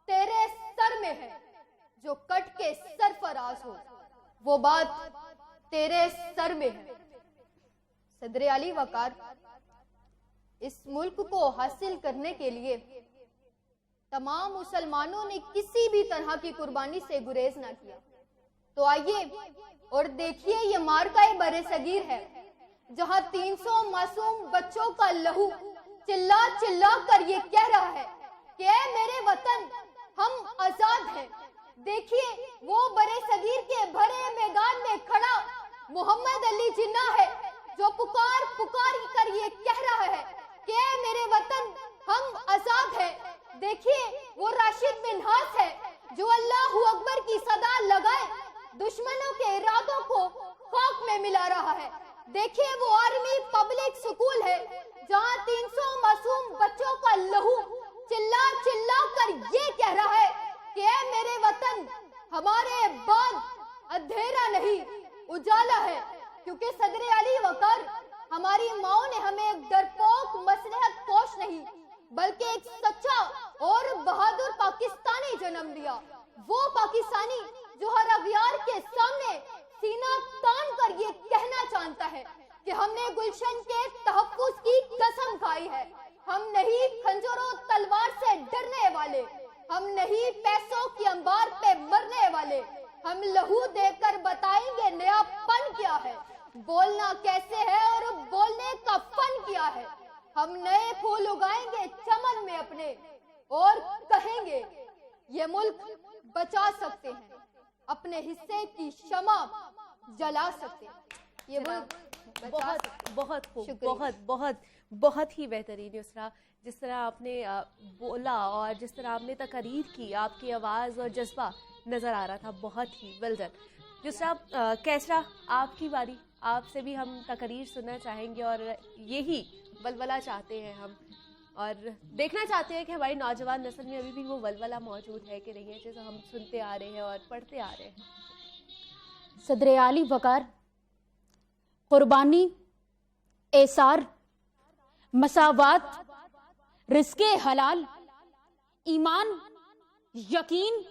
तेरे सर में है, जो कट के सरफराज हो, वो बात तेरे सर में है। सदर आली वकार, इस मुल्क को हासिल करने के लिए तमाम मुसलमानों ने किसी भी तरह की कुर्बानी से गुरेज ना किया। तो आइए और देखिए, ये मार्का बरे सगीर है जहां 300 मासूम बच्चों का लहू चिल्ला चिल्ला कर ये कह रहा है कि ऐ मेरे वतन, हम आजाद हैं। देखिए, वो बरे सगीर के भरे मैदान में खड़ा मोहम्मद अली जिन्ना है जो पुकार पुकार कर ये कह रहा है कि ऐ मेरे वतन, हम आजाद हैं। देखिए, वो राशिद मिन्हास है जो अल्लाहू अकबर की सदा लगाए दुश्मनों के इरादों को खाक में मिला रहा है। देखिए, वो आर्मी पब्लिक स्कूल है जहां 300 मासूम बच्चों का लहू चिल्ला चिल्ला कर ये कह रहा है कि ऐ मेरे वतन, हमारे बाद अंधेरा नहीं उजाला है। क्योंकि सदर आली वकार, हमारी माओ ने हमें एक डरपोक मसलहत पोश नहीं बल्कि एक सच्चा और बहादुर पाकिस्तानी जन्म दिया। वो पाकिस्तानी जो हर अगयार के सामने सीना तान कर ये कहना चाहता है कि हमने गुलशन के तहफ्फुज़ की कसम खाई है। हम नहीं खंजरों तलवार से डरने वाले, हम नहीं पैसों की अंबार पे मरने वाले, हम लहू देकर बताएंगे नयापन क्या है, बोलना कैसे है और बोलने का फन क्या है। हम नए फूल उगाएंगे चमन में अपने और कहेंगे ये मुल्क बचा सकते हैं, अपने हिस्से की शमा जला सकते हैं, ये मुल्क बहुत बहुत खूब, शुक्रिया। बहुत बहुत बहुत ही बेहतरीन युसरा, जिस तरह आपने बोला और जिस तरह आपने तकरीर की, आपकी आवाज़ और जज्बा नज़र आ रहा था, बहुत ही वेल डन। युसरा, कैसरा, आपकी बारी, आपसे भी हम तकरीर सुनना चाहेंगे और यही वलवला चाहते हैं हम, और देखना चाहते हैं कि हमारी नौजवान नस्ल में अभी भी वो वलवला मौजूद है कि नहीं है, जैसे हम सुनते आ रहे हैं और पढ़ते आ रहे हैं। सदर आली वकार, कुर्बानी, एसार, मसावात, रिस्के हलाल, ईमान, यकीन,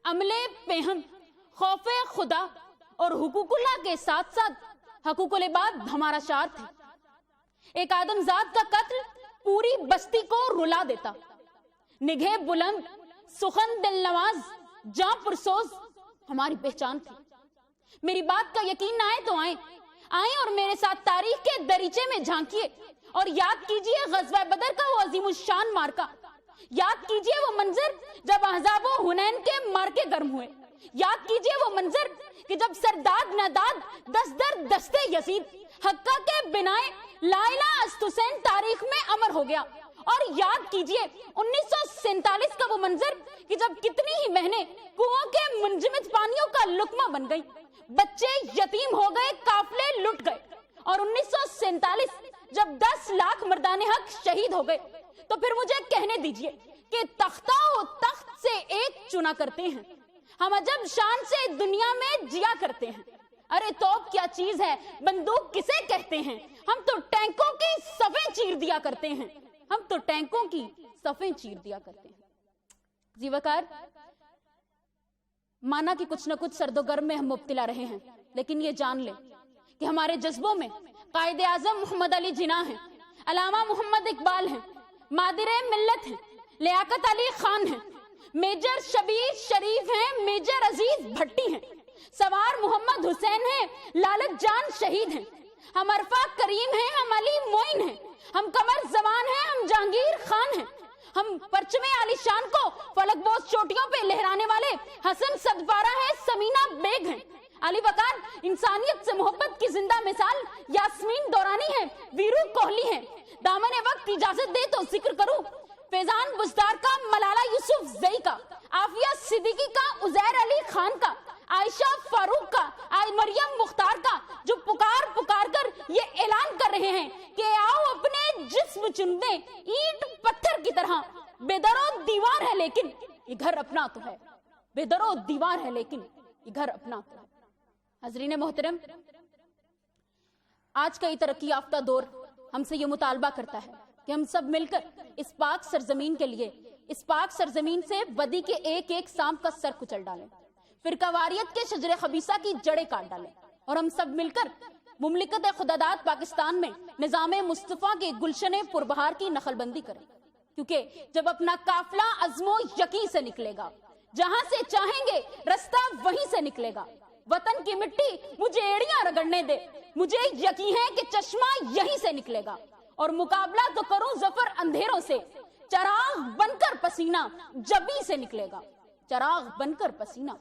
अमले पेहम, खौफे खुदा और हुकूकुल्लाह के साथ साथ हकूकुल इबाद हमारा शार्त है। एक आदमजात का कत्ल पूरी बस्ती को रुला देता। निगाह बुलंद, सुखन दिल नवाज, जां पुरसोज हमारी पहचान थी। मेरी बात का यकीन ना आए तो आए और मेरे साथ तारीख के दरीचे में झांकिए और याद कीजिए गज़वा बदर का वो अजीमुशान मार्का। याद कीजिए वो मंजर जब अहज़ाब व हुनैन के मार्के गर्म हुए याद कीजिए वो मंजर कि जब सरदाद नादाद दस दर दस्ते यजीद हक्का के बिनाए लाइला अस्तुसैन तारीख में अमर हो गया। और याद कीजिए 1947 का वो मंजर कि जब कितनी ही बहनें कुओं के मुंजमद पानियों का लुकमा बन गई, बच्चे यतीम हो गए, काफले लुट गए। और 1947 जब 10 लाख मर्दाने हक शहीद हो गए, तो फिर मुझे कहने दीजिए कि तख्ता और तख्त से एक चुना करते हैं, हम अजब शान से दुनिया में जिया करते हैं। अरे तोप क्या चीज है, बंदूक किसे कहते हैं, हम तो टैंकों की सफें चीर दिया करते हैं, हम तो टैंकों की सफें चीर दिया करते हैं। जीवकार, माना कि कुछ न कुछ सर्दोगर्म में हम मुब्तला रहे हैं, लेकिन ये जान ले कि हमारे जज्बों में कायदे आजम मोहम्मद अली जिन्ना है, अलामा मोहम्मद इकबाल हैं, मादिरे मिल्लत हैं, लियाकत अली खान हैं, मेजर शबीर शरीफ हैं, मेजर अजीज भट्टी हैं, सवार मोहम्मद हुसैन हैं, लालच जान शहीद हैं, हम अरफा करीम हैं, हम अली मोइन हैं, हम कमर जमान हैं, हम जहांगीर खान हैं, हम परचमे आलिशान को फलकबोज चोटियों पे लहराने वाले हसन सदपारा हैं, समीना बेग हैं, अली वकार इंसानियत से मोहब्बत की जिंदा मिसाल यास्मीन दौरानी है, वीरू कोहली है। दामने वक्त इजाजत दे तो जिक्र करूं फैजान बुजदार का, मलाला यूसुफ जई का, आफिया सिद्दीकी का, उजैर अली खान का, आयशा फारूक का, मरियम मुख्तार का, जो पुकार पुकार कर ये ऐलान कर रहे हैं कि आओ अपने जिस्म चुनने ईंट पत्थर की तरह, बेदरो दीवार है लेकिन ये घर अपना तो है, बेदरो दीवार है लेकिन ये घर अपना तो है। हजरीन मोहतरम, आज का ये तरक्की याफ्ता दौर हमसे ये मुतालबा करता है कि हम सब मिलकर इस पाक सरजमीन के लिए, इस पाक सरजमीन से बदी के एक एक सांप का सर कुचल डालें, फिरकावारियत के शजरे खबीसा की जड़ें काट डालें, और हम सब मिलकर मुमलिकत खुदादाद पाकिस्तान में निजामे मुस्तफा के गुलशने पुरबहार की नखलबंदी करें। क्योंकि जब अपना काफिला अज़्मो यकीन से निकलेगा, जहां से चाहेंगे रास्ता वहीं से निकलेगा। वतन की मिट्टी मुझे एड़ियां रगड़ने दे, मुझे यकीन है कि चश्मा यहीं से निकलेगा, और मुकाबला तो करूं जफर अंधेरों से, चराग बनकर पसीना जबी से निकलेगा, चराग बनकर पसीना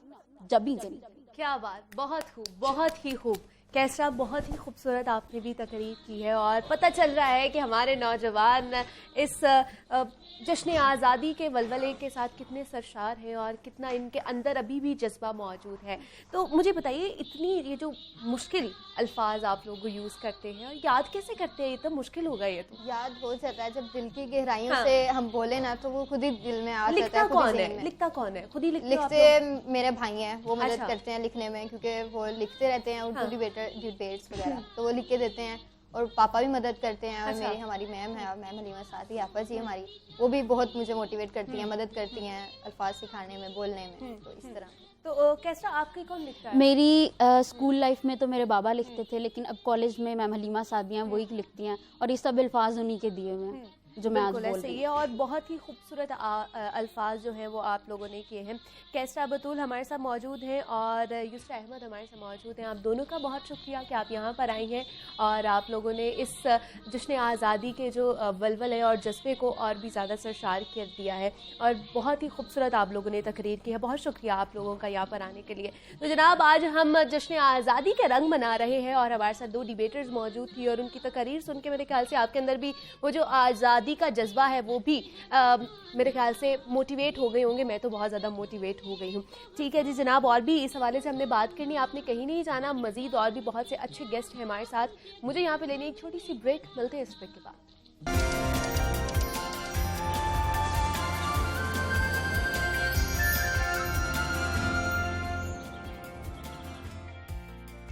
जबी से निकलेगा। क्या बात, बहुत खूब, बहुत ही खूब। कैसा बहुत ही खूबसूरत आपने भी तकरीर की है, और पता चल रहा है कि हमारे नौजवान इस जश्न आज़ादी के वलवले के साथ कितने सरशार हैं और कितना इनके अंदर अभी भी जज्बा मौजूद है। तो मुझे बताइए, इतनी ये जो मुश्किल अल्फाज आप लोग यूज़ करते हैं, और याद कैसे करते हैं? ये तो मुश्किल होगा। ये तो याद हो जाता है जब दिल की गहराइयों से हम बोले ना, तो वो खुद ही दिल में आ जाता है। लिखता कौन है? खुद ही लिखते मेरे भाई हैं, वो मदद करते हैं लिखने में, क्योंकि वो लिखते रहते हैं उर्दू डिबेट्स वगैरह, तो वो लिख के देते हैं, और पापा भी मदद करते हैं, और मेरी हमारी मैम है, और मैम हलीमा साथी आफा जी हमारी, वो भी बहुत मुझे मोटिवेट करती हैं, मदद करती हैं अल्फाज सिखाने में, बोलने में। तो इस तरह। तो कैसा आपकी कौन लिखता है? मेरी स्कूल लाइफ में तो मेरे बाबा लिखते थे, लेकिन अब कॉलेज में मैम हलीमा सादियाँ वही लिखती हैं, और ये सब अल्फाज उन्हीं के दिए हुए हैं जो मैं आज बोल रही हूँ। और बहुत ही खूबसूरत अल्फाज जो हैं वो आप लोगों ने किए हैं। कैसरा बतूल हमारे साथ मौजूद हैं और युसरा अहमद हमारे साथ मौजूद हैं। आप दोनों का बहुत शुक्रिया कि आप यहाँ पर आई हैं और आप लोगों ने इस जश्न आज़ादी के जो वलवल है और जज्बे को और भी ज़्यादा सरशार कर दिया है, और बहुत ही खूबसूरत आप लोगों ने तकरीर की है। बहुत शुक्रिया आप लोगों का यहाँ पर आने के लिए। तो जनाब, आज हम जश्न आज़ादी के रंग मना रहे हैं और हमारे साथ 2 डिबेटर्स मौजूद थी, और उनकी तकरीर सुन के मेरे ख्याल से आपके अंदर भी वो जो आज़ादी का जज्बा है वो भी मेरे ख्याल से मोटिवेट हो गए होंगे। मैं तो बहुत ज़्यादा मोटिवेट हो गई हूँ। ठीक है जी जनाब, और भी इस हवाले से हमने बात करनी, आपने कहीं नहीं जाना। मज़ीद और भी बहुत से अच्छे गेस्ट हैं हमारे साथ। मुझे यहाँ पे लेनी एक छोटी सी ब्रेक, मिलते हैं इस ब्रेक के बाद।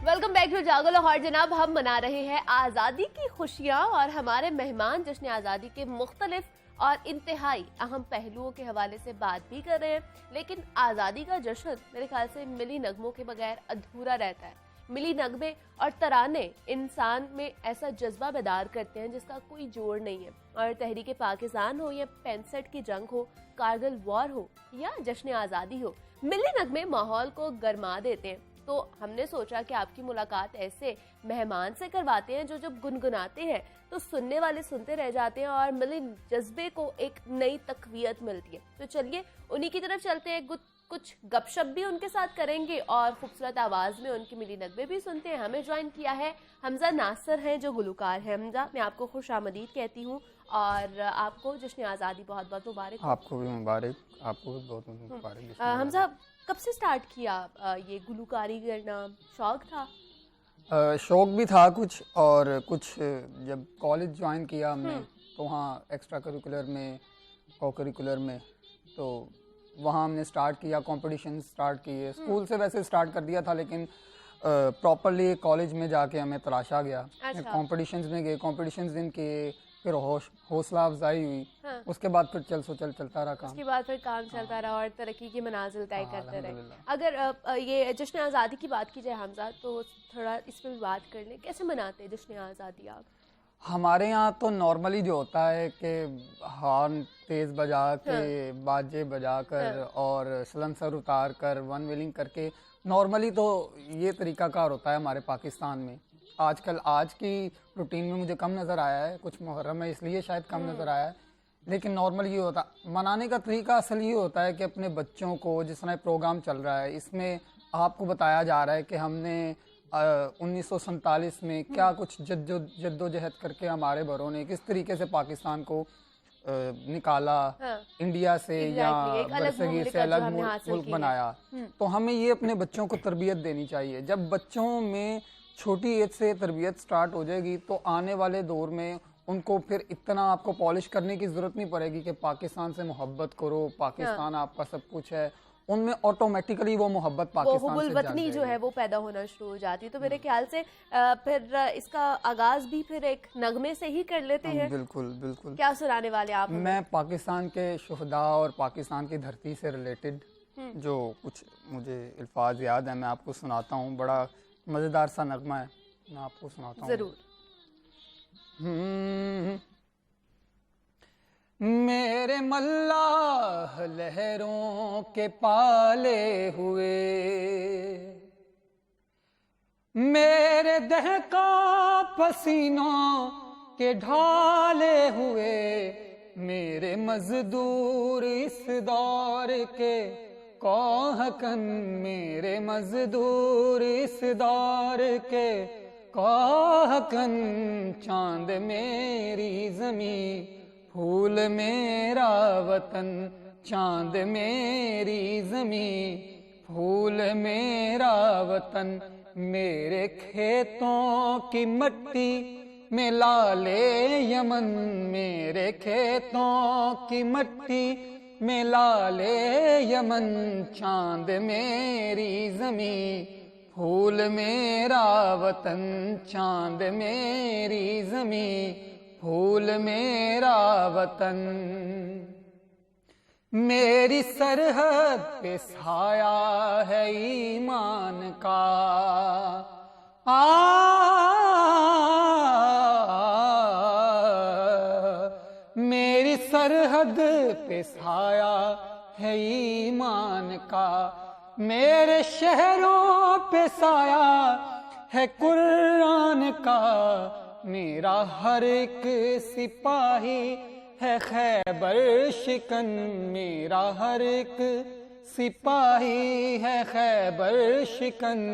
वेलकम बैक टू जागो लाहौर। जनाब, हम मना रहे हैं आज़ादी की खुशियाँ और हमारे मेहमान जश्न आज़ादी के मुख्तलिफ और इंतहाई अहम पहलुओं के हवाले से बात भी कर रहे हैं। लेकिन आज़ादी का जश्न मेरे ख्याल से मिली नगमों के बगैर अधूरा रहता है। मिली नगमे और तराने इंसान में ऐसा जज्बा बेदार करते हैं जिसका कोई जोड़ नहीं है। और तहरीक पाकिस्तान हो या 65 की जंग हो, कारगिल वॉर हो या जश्न आज़ादी हो, मिली नगमे माहौल को गरमा देते हैं। तो हमने सोचा कि आपकी मुलाकात ऐसे मेहमान से करवाते हैं जो जब गुनगुनाते हैं तो सुनने वाले सुनते रह जाते हैं और मिले जज्बे को एक नई तकवीयत मिलती है। तो चलिए उन्हीं की तरफ चलते हैं, कुछ गपशप भी उनके साथ करेंगे और खूबसूरत आवाज़ में उनकी मिली नगमे भी सुनते हैं। हमें ज्वाइन किया है हमजा नासिर हैं जो गुलकार है। हमजा, मैं आपको खुश आमदीद कहती हूँ और आपको जश्न आज़ादी बहुत बहुत मुबारक। आपको भी मुबारक, आपको भी बहुत मुबारक। हमजा, कब से स्टार्ट किया ये गुलकारी करना? शौक था? शौक भी था कुछ, और कुछ जब कॉलेज ज्वाइन किया हमने तो वहाँ एक्स्ट्रा करिकुलर में, को करिकुलर में, तो वहाँ हमने स्टार्ट किया, कंपटीशन स्टार्ट किए। स्कूल से वैसे स्टार्ट कर दिया था, लेकिन प्रॉपरली कॉलेज में जाके हमें तराशा गया। कंपटीशंस में गए, कंपटीशंस दिन किए, फिर हौसला अफजाई हुई। हाँ। उसके बाद फिर चलता रहा काम। उसके बाद फिर काम चलता रहा और तरक्की की मनाजिल तय करते रहे। अगर ये जश्न आज़ादी की बात की जाए हमजा, तो थोड़ा इस पर भी बात कर लें, कैसे मनाते हैं जश्न आज़ादी आप? हमारे यहाँ तो नॉर्मली जो होता है कि हॉर्न तेज़ बजा के, बाजे बजा कर और सलंसर उतार कर, वन व्हीलिंग करके, नॉर्मली तो ये तरीक़ाकार होता है हमारे पाकिस्तान में। आजकल आज की रूटीन में मुझे कम नज़र आया है, कुछ मुहर्रम है इसलिए शायद कम नज़र आया है, लेकिन नॉर्मल ये होता, मनाने का तरीका असल ये होता है कि अपने बच्चों को, जिस तरह प्रोग्राम चल रहा है इसमें आपको बताया जा रहा है कि हमने 1947 में क्या कुछ जद्दोजहद करके हमारे बड़ों ने किस तरीके से पाकिस्तान को निकाला, इंडिया से या बरसगीर से अलग मुल्क बनाया। तो हमें ये अपने बच्चों को तरबियत देनी चाहिए। जब बच्चों में छोटी एज से तरबियत स्टार्ट हो जाएगी तो आने वाले दौर में उनको फिर इतना आपको पॉलिश करने की ज़रूरत नहीं पड़ेगी कि पाकिस्तान से मोहब्बत करो, पाकिस्तान आपका सब कुछ है। उनमें ऑटोमेटिकली वो मोहब्बत पाकिस्तान से वतनी जो है वो पैदा होना शुरू हो जाती है। तो मेरे ख्याल से फिर इसका आगाज भी फिर एक नगमे से ही कर लेते हैं। बिल्कुल बिल्कुल। क्या सुनाने वाले आप? मैं पाकिस्तान के शुहदा और पाकिस्तान की धरती से रिलेटेड जो कुछ मुझे अल्फाज याद है मैं आपको सुनाता हूँ। बड़ा मज़ेदार सा नगमा है, मैं आपको सुनाता हूँ। जरूर। मेरे मल्लाह लहरों के पाले हुए, मेरे दहका पसीनों के ढाले हुए, मेरे मजदूर इस दौर के कौहकन, मेरे मजदूर इस दौर के कौहकन, चांद मेरी ज़मी फूल मेरा वतन, चांद मेरी ज़मी फूल मेरा वतन, मेरे खेतों की मट्टी में लाले यमन, मेरे खेतों की मट्टी में लाले यमन, चांद मेरी ज़मी फूल मेरा वतन, चांद मेरी ज़मी फूल मेरा वतन, मेरी सरहद पे साया है ईमान का, मेरी सरहद पे साया है ईमान का, मेरे शहरों पे साया है कुरान का, मेरा हर एक सिपाही है खैबर शिकन, मेरा हर एक सिपाही है खैबर शिकन,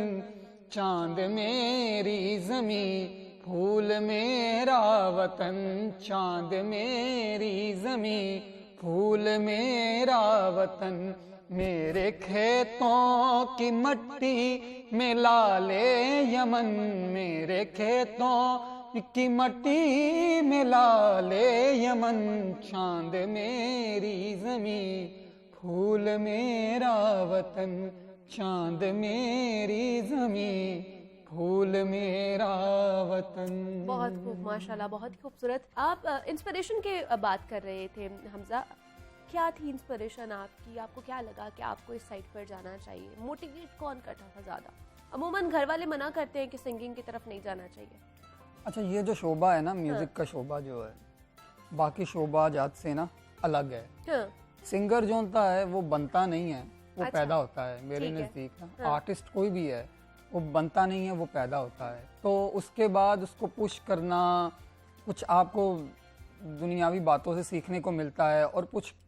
चांद मेरी ज़मी फूल मेरा वतन, चांद मेरी ज़मी फूल मेरा वतन, मेरे खेतों की मट्टी में लाले यमन, मेरे खेतों की मट्टी में लाले यमन, चांद मेरी ज़मी फूल मेरा वतन, चांद मेरी ज़मी फूल मेरा वतन। बहुत खूब, माशाल्लाह, बहुत ही खूबसूरत। आप इंस्पिरेशन के बात कर रहे थे हमजा, क्या थी इंस्पिरेशन आपकी? आपको क्या लगा कि आपको इस साइड पर जाना चाहिए? मोटिवेट कौन करता था ज़्यादा? अमूमन घर वाले मना करते हैं कि सिंगिंग की तरफ नहीं जाना चाहिए। अच्छा, ये जो शोबा है ना, म्यूज़िक का शोबा जो है बाकी शोबा जात से ना अलग है। सिंगर जो होता है वो बनता नहीं है, वो पैदा होता है। मेरे नज़दीक ना आर्टिस्ट कोई भी है वो बनता नहीं है, वो पैदा होता है। तो उसके बाद उसको पुश करना, कुछ आपको दुनियावी बातों से सीखने को मिलता है, और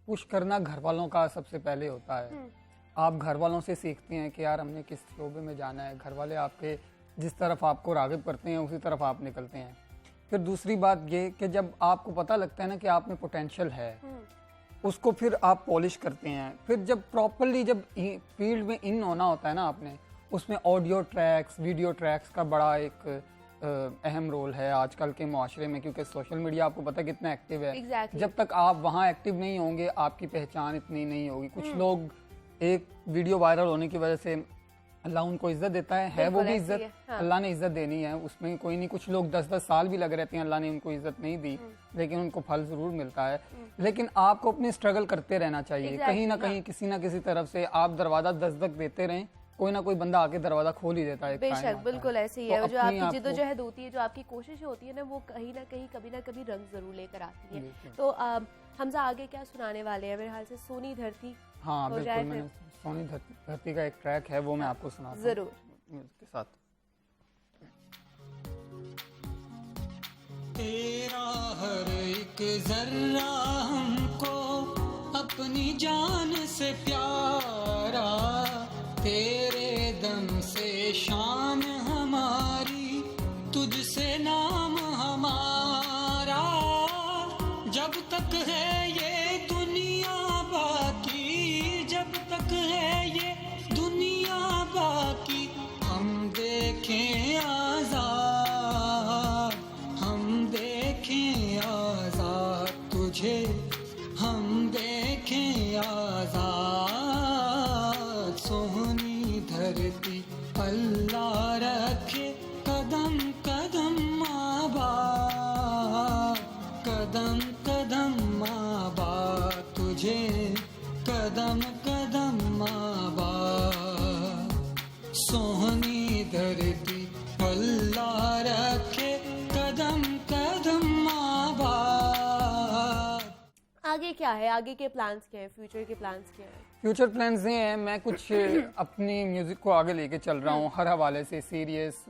पुश करना घर वालों का सबसे पहले होता है। आप घर वालों से सीखते हैं कि यार हमने किस शोबे में जाना है, घर वाले आपके जिस तरफ आपको राग़िब करते हैं उसी तरफ आप निकलते हैं। फिर दूसरी बात ये कि जब आपको पता लगता है ना कि आप में पोटेंशियल है, उसको फिर आप पॉलिश करते हैं। फिर जब प्रॉपरली जब फील्ड में इन होना होता है ना आपने, उसमें ऑडियो ट्रैक्स, वीडियो ट्रैक्स का बड़ा एक अहम रोल है आजकल के माशरे में, क्योंकि सोशल मीडिया आपको पता है कितना एक्टिव है। Exactly. जब तक आप वहाँ एक्टिव नहीं होंगे आपकी पहचान इतनी नहीं होगी। कुछ लोग एक वीडियो वायरल होने की वजह से अल्लाह उनको इज्जत देता है वो भी इज्जत अल्लाह ने इज्जत देनी है, उसमें कोई नहीं। कुछ लोग 10-10 साल भी लगे रहते हैं, अल्लाह ने उनको इज्जत नहीं दी, लेकिन उनको फल जरूर मिलता है। लेकिन आपको अपनी स्ट्रगल करते रहना चाहिए। कहीं ना कहीं किसी ना किसी तरफ से आप दरवाजा दस्तक देते रहें, कोई ना कोई बंदा आके दरवाजा खोल ही देता है। बेशक, बिल्कुल ऐसे ही है। जो आपकी जिद्दोजहद होती है, जो आपकी कोशिश होती है ना, वो कहीं ना कहीं कभी ना कभी रंग जरूर लेकर आती है। तो हमजा आगे क्या सुनाने वाले हैं? मेरे ख्याल से सोनी धरती। हाँ बिल्कुल, मैंने सोनी धरती का एक ट्रैक है, वो मैं आपको सुनाता हूं जरूर के साथ। तेरा हर एक जर्रा हमको अपनी जान से प्यारा, तेरे दम से शान हमारी, तुझसे नाम हमारा। जब तक है ये दुनिया बाकी, जब तक है ये दुनिया बाकी, हम देखें आजाद, हम देखें आजाद तुझे, हम देखें आजाद। सोहनी धरती अल्लाह रखे कदम कदम आबाद, कदम कदम आबाद तुझे, कदम कदम आबाद। सोहनी धरती अल्लाह रखे कदम कदम आबाद। आगे क्या है? आगे के प्लान्स क्या है? फ्यूचर के प्लान्स क्या है? फ्यूचर प्लान्स ये हैं, मैं कुछ अपनी म्यूजिक को आगे लेके चल रहा हूँ, हर हवाले से सीरियस,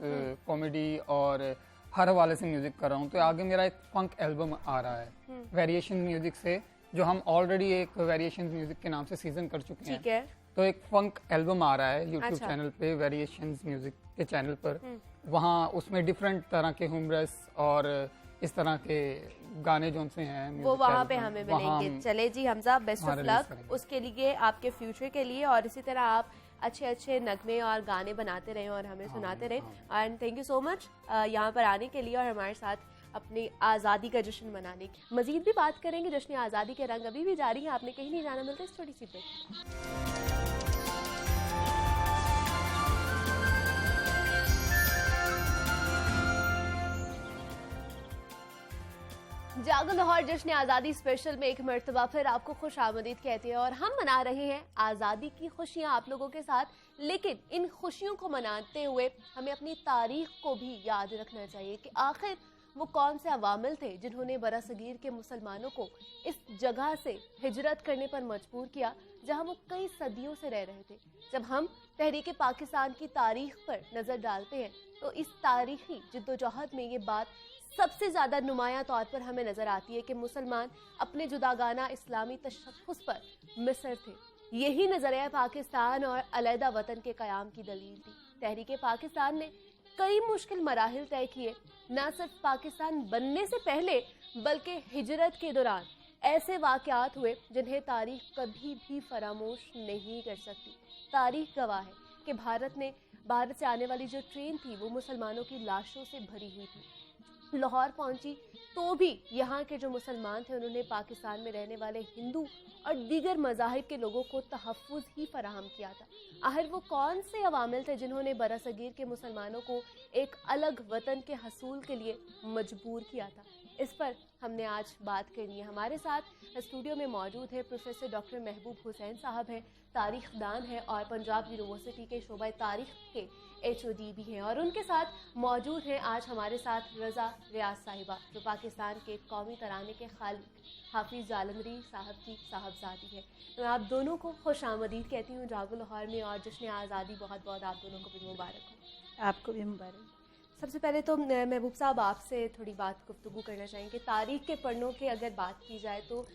कॉमेडी और हर हवाले से म्यूजिक कर रहा हूँ। तो आगे मेरा एक फंक एल्बम आ रहा है वेरिएशन म्यूजिक से, जो हम ऑलरेडी एक वेरिएशन म्यूजिक के नाम से सीजन कर चुके हैं। ठीक है। तो एक फंक एल्बम आ रहा है यूट्यूब अच्छा। चैनल पे, वेरिएशन म्यूजिक के चैनल पर। वहाँ उसमें डिफरेंट तरह के हुमरस और इस तरह के गाने जो उनसे हैं वो वहाँ पे हमें मिलेंगे। चले जी हमजा, बेस्ट ऑफ लक उसके लिए, आपके फ्यूचर के लिए, और इसी तरह आप अच्छे अच्छे नगमे और गाने बनाते रहें और हमें सुनाते रहें। And thank you so much यहाँ पर आने के लिए और हमारे साथ अपनी आज़ादी का जश्न मनाने की। मजीद भी बात करेंगे, जश्न आज़ादी के रंग अभी भी जारी है, आपने कहीं नहीं जाना। मिलता है इस छोटी सी ब्रेक। जागो लाहौर जश्न आज़ादी स्पेशल में एक मर्तबा फिर आपको खुश आमदीद कहते हैं, और हम मना रहे हैं आज़ादी की खुशियां आप लोगों के साथ। लेकिन इन खुशियों को मनाते हुए हमें अपनी तारीख को भी याद रखना चाहिए कि आखिर वो कौन से अवामिल थे जिन्होंने बरासगीर के मुसलमानों को इस जगह से हिजरत करने पर मजबूर किया जहां वो कई सदियों से रह रहे थे। जब हम तहरीक पाकिस्तान की तारीख पर नज़र डालते हैं तो इस तारीखी जिद्दोजहद में ये बात सबसे ज़्यादा नुमाया तौर पर हमें नज़र आती है कि मुसलमान अपने जुदागाना इस्लामी तशख़्ख़ुस पर मिसर थे। यही नज़रिया पाकिस्तान और अलहदा वतन के क़याम की दलील थी। तहरीक पाकिस्तान ने कई मुश्किल मराहिल तय किए, न सिर्फ पाकिस्तान बनने से पहले बल्कि हिजरत के दौरान ऐसे वाक़यात हुए जिन्हें तारीख कभी भी फरामोश नहीं कर सकती। तारीख गवाह है कि भारत से आने वाली जो ट्रेन थी वो मुसलमानों की लाशों से भरी हुई थी। लाहौर पहुंची तो भी यहाँ के जो मुसलमान थे उन्होंने पाकिस्तान में रहने वाले हिंदू और दीगर मज़ाहिब के लोगों को तहफ़्फ़ुज़ ही फराहम किया था। आखिर वो कौन से अवामिल थे जिन्होंने बरासगीर के मुसलमानों को एक अलग वतन के हसूल के लिए मजबूर किया था? इस पर हमने आज बात करनी है। हमारे साथ स्टूडियो में मौजूद है प्रोफेसर डॉक्टर महबूब हुसैन साहब हैं, तारीख दान है और पंजाब यूनिवर्सिटी के शोबा तारीख के HOD भी हैं, और उनके साथ मौजूद हैं आज हमारे साथ रज़ा रियाज साहिबा जो पाकिस्तान के कौमी तराने के खालिक हाफिज़ जालंधरी साहब की साहबजादी है। तो मैं आप दोनों को खुश आमदीद कहती हूँ जागो लाहौर में, और जश्न आज़ादी बहुत बहुत आप दोनों को भी मुबारक हो। आपको भी मुबारक। सबसे पहले तो महबूब साहब आपसे थोड़ी बात गुफ्तगू करना चाहेंगे। तारीख के पन्नों की अगर बात की जाए तो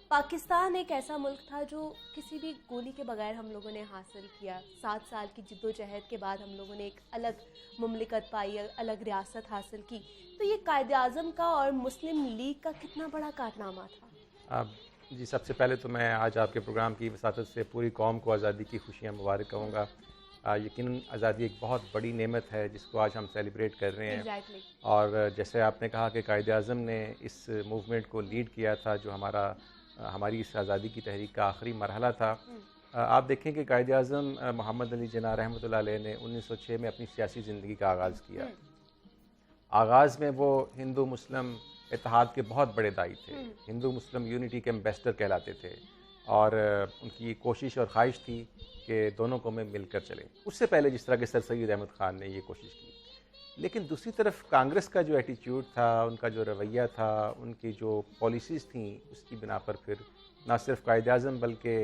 पाकिस्तान एक ऐसा मुल्क था जो किसी भी गोली के बगैर हम लोगों ने हासिल किया। 7 साल की जिद्दोजहद के बाद हम लोगों ने एक अलग मुमलिकत पाई, अलग रियासत हासिल की। तो ये कायदे आज़म का और मुस्लिम लीग का कितना बड़ा कारनामा था? जी, सबसे पहले तो मैं आज आपके प्रोग्राम की वसातत से पूरी कौम को आज़ादी की खुशियाँ मुबारक कहूँगा। यकीनन आज़ादी एक बहुत बड़ी नेमत है जिसको आज हम सेलिब्रेट कर रहे हैं। Exactly. और जैसे आपने कहा कि कायदे आज़म ने इस मूवमेंट को लीड किया था जो हमारी इस आज़ादी की तहरीक का आखिरी मरहला था। आप देखें कि कायदे आज़म मोहम्मद अली जिन्ना रहमतुल्लाह अलैह ने 1906 में अपनी सियासी ज़िंदगी का आगाज़ किया। आगाज़ में वो हिंदू मुस्लिम इत्तेहाद के बहुत बड़े दाई थे, हिंदू मुस्लिम यूनिटी के एम्बेसडर कहलाते थे और उनकी कोशिश और ख्वाहिश थी कि दोनों कौमें मिलकर चलें। उससे पहले जिस तरह के सर सैयद अहमद ख़ान ने ये कोशिश की, लेकिन दूसरी तरफ कांग्रेस का जो एटीट्यूड था, उनका जो रवैया था, उनकी जो पॉलिसीज़ थी, उसकी बिना पर फिर ना सिर्फ कायदे आज़म बल्कि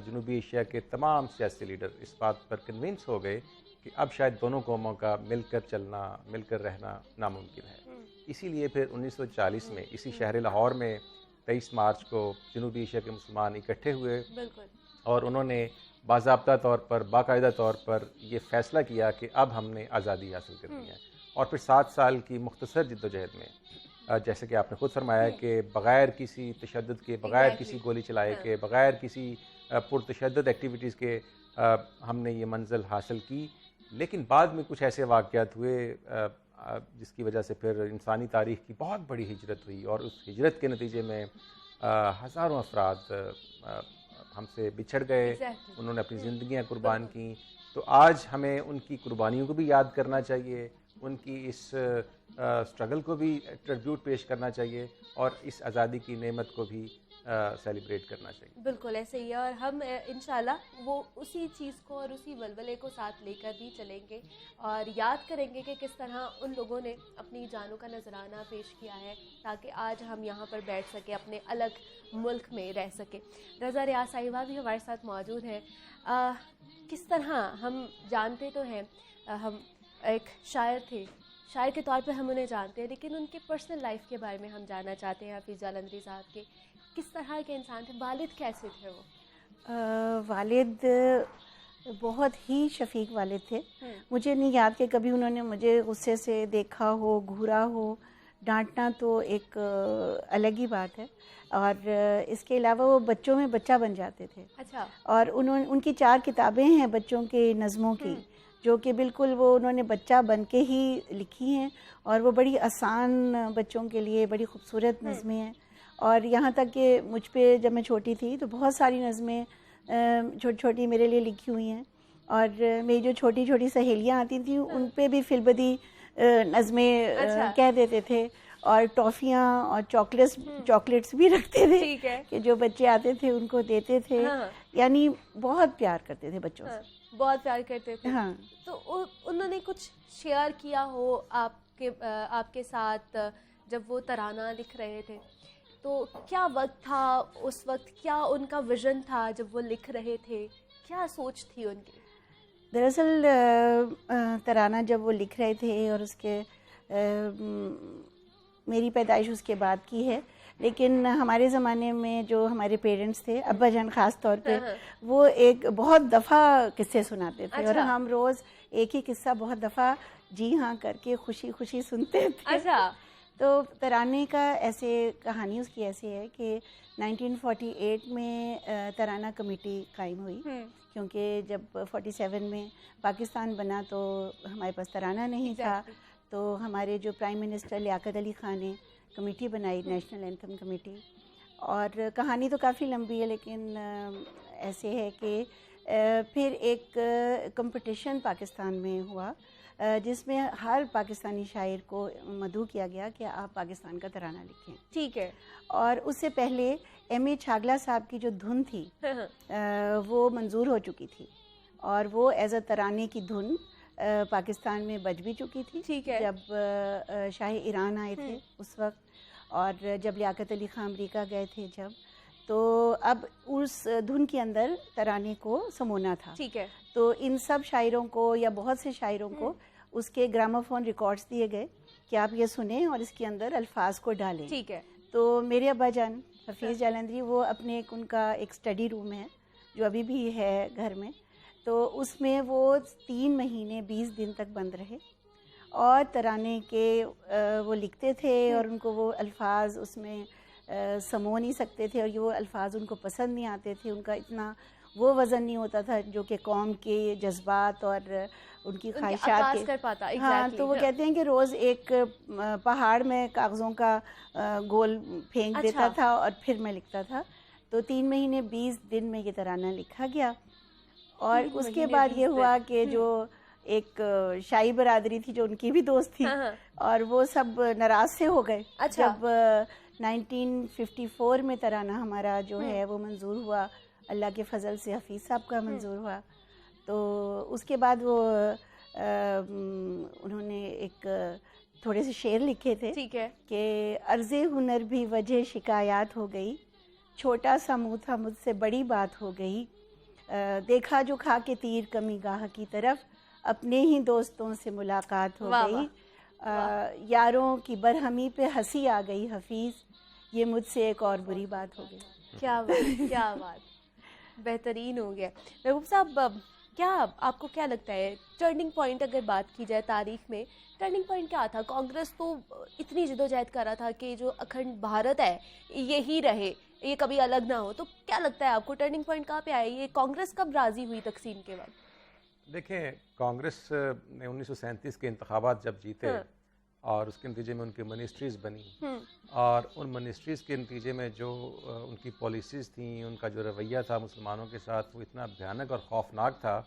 जनूबी एशिया के तमाम सियासी लीडर इस बात पर कन्विंस हो गए कि अब शायद दोनों कौमों का मिलकर चलना, मिलकर रहना नामुमकिन है। इसीलिए फिर 1940 में इसी शहर लाहौर में 23 मार्च को जनूबी एशिया के मुसलमान इकट्ठे हुए और उन्होंने बाज़ाब्ता तौर पर, बाकायदा तौर पर ये फ़ैसला किया कि अब हमने आज़ादी हासिल करनी है। और फिर 7 साल की मुख्तसर जद्दोजहद में, जैसे कि आपने ख़ुद फरमाया कि बग़ैर किसी तशद्दुद के, बग़ैर किसी गोली चलाए के, बग़ैर किसी पुरतशद्दुद एक्टिविटीज़ के हमने ये मंजिल हासिल की। लेकिन बाद में कुछ ऐसे वाक़यात हुए जिसकी वजह से फिर इंसानी तारीख़ की बहुत बड़ी हिजरत हुई और उस हिजरत के नतीजे में हज़ारों अफराद हमसे बिछड़ गए। उन्होंने अपनी ज़िंदगियाँ कुर्बान की। तो आज हमें उनकी कुर्बानियों को भी याद करना चाहिए, उनकी इस स्ट्रगल को भी ट्रिब्यूट पेश करना चाहिए और इस आज़ादी की नेमत को भी सेलिब्रेट करना चाहिए। बिल्कुल ऐसे ही है और हम इंशाल्लाह वो उसी चीज़ को और उसी वलवले को साथ लेकर भी चलेंगे और याद करेंगे कि किस तरह उन लोगों ने अपनी जानों का नजराना पेश किया है ताकि आज हम यहाँ पर बैठ सके, अपने अलग मुल्क में रह सके। रज़ा रियाज साहिबा भी हमारे साथ मौजूद है। किस तरह हम जानते तो हैं, हम एक शायर थे, शायर के तौर पे हम उन्हें जानते हैं, लेकिन उनके पर्सनल लाइफ के बारे में हम जानना चाहते हैं। हफीज़ जालंधरी साहब के किस तरह के इंसान थे, वालिद कैसे थे वो? वालिद बहुत ही शफीक वालिद थे। मुझे नहीं याद कि कभी उन्होंने मुझे गुस्से से देखा हो, घूरा हो। डांटना तो एक अलग ही बात है और इसके अलावा वो बच्चों में बच्चा बन जाते थे। अच्छा। और उनकी 4 किताबें हैं बच्चों के नज़मों की जो कि बिल्कुल वो उन्होंने बच्चा बन के ही लिखी हैं और वो बड़ी आसान बच्चों के लिए बड़ी खूबसूरत नज़में हैं। और यहाँ तक कि मुझ पे जब मैं छोटी थी तो बहुत सारी नज़में छोटी छोटी मेरे लिए लिखी हुई हैं और मेरी जो छोटी छोटी सहेलियाँ आती थी उन पे भी फिलबदी नज़में कह देते थे और टॉफ़ियाँ और चॉकलेट्स भी रखते थे कि जो बच्चे आते थे उनको देते थे। यानी बहुत प्यार करते थे बच्चों से, बहुत प्यार करते थे। हाँ। तो उन्होंने कुछ शेयर किया हो आपके साथ जब वो तराना लिख रहे थे, तो क्या वक्त था उस वक्त, क्या उनका विजन था जब वो लिख रहे थे, क्या सोच थी उनकी? दरअसल तराना जब वो लिख रहे थे और उसके मेरी पैदाइश उसके बाद की है, लेकिन हमारे ज़माने में जो हमारे पेरेंट्स थे, अब्बा जान ख़ास तौर पे, वो एक बहुत दफ़ा किस्से सुनाते थे। और हम रोज़ एक ही किस्सा बहुत दफ़ा जी हाँ करके खुशी खुशी सुनते थे। अच्छा। तो तराने का ऐसे कहानी उसकी ऐसी है कि 1948 में तराना कमेटी कायम हुई क्योंकि जब 47 में पाकिस्तान बना तो हमारे पास तराना नहीं था। तो हमारे जो प्राइम मिनिस्टर लियाकत अली ख़ान ने कमेटी बनाई, नेशनल एंथम कमेटी। और कहानी तो काफ़ी लंबी है लेकिन ऐसे है कि फिर एक कंपटीशन पाकिस्तान में हुआ जिसमें हर पाकिस्तानी शायर को मदऊ किया गया कि आप पाकिस्तान का तराना लिखें। ठीक है। और उससे पहले M.A. छागला साहब की जो धुन थी वो मंजूर हो चुकी थी और वो एज़ अ तराने की धुन पाकिस्तान में बज भी चुकी थी। ठीक है। जब शाह ईरान आए थे उस वक्त और जब लियाकत अली ख़ान अमरीका गए थे जब, तो अब उस धुन के अंदर तराने को समोना था। ठीक है। तो इन सब शायरों को या बहुत से शायरों को उसके ग्रामोफोन रिकॉर्ड्स दिए गए कि आप ये सुने और इसके अंदर अल्फाज को डालें। ठीक है। तो मेरे अब्बा जान हफीज़ जालंधरी, वो अपने उनका एक स्टडी रूम है जो अभी भी है घर में, तो उसमें वो 3 महीने 20 दिन तक बंद रहे और तराने के वो लिखते थे और उनको वो अल्फाज उसमें समो नहीं सकते थे और ये वो अल्फाज उनको पसंद नहीं आते थे। उनका इतना वो वज़न नहीं होता था जो कि कौम के जज्बात और उनकी ख्वाहिशात कर पाता। हाँ, तो वो कहते हैं कि रोज़ एक पहाड़ में कागज़ों का गोल फेंक देता था और फिर मैं लिखता था। तो 3 महीने 20 दिन में ये तराना लिखा गया और उसके बाद ये हुआ कि जो एक शाही बरादरी थी जो उनकी भी दोस्त थी और वो सब नाराज़ से हो गए। जब 1954 में तराना हमारा जो है वो मंजूर हुआ, अल्लाह के फजल से हफीज़ साहब का मंजूर हुआ, तो उसके बाद वो उन्होंने एक थोड़े से शेर लिखे थे। ठीक है। कि अर्ज़े हुनर भी वजह शिकायत हो गई, छोटा सा मुँह था मुझसे बड़ी बात हो गई, देखा जो खा के तीर कमी गाह की तरफ, अपने ही दोस्तों से मुलाकात हो गई, यारों की बरहमी पे हंसी आ गई हफीज़, ये मुझसे एक और बुरी बात हो गई। क्या बात, क्या बात, बेहतरीन हो गया। महबूब साहब, क्या आपको क्या लगता है टर्निंग पॉइंट, अगर बात की जाए तारीख में, टर्निंग पॉइंट क्या था? कांग्रेस तो इतनी जद्दोजहद कर रहा था कि जो अखंड भारत है यही रहे, ये कभी अलग ना हो, तो क्या लगता है आपको टर्निंग पॉइंट कहाँ पे आया? ये कांग्रेस कब राजी हुई तकसीम के वक्त? देखें, कांग्रेस ने 1937 के इंतखाबात जब जीते और उसके नतीजे में उनकी मिनिस्ट्रीज़ बनी और उन मिनिस्ट्रीज़ के नतीजे में जो उनकी पॉलिसीज़ थी, उनका जो रवैया था मुसलमानों के साथ, वो इतना भयानक और खौफनाक था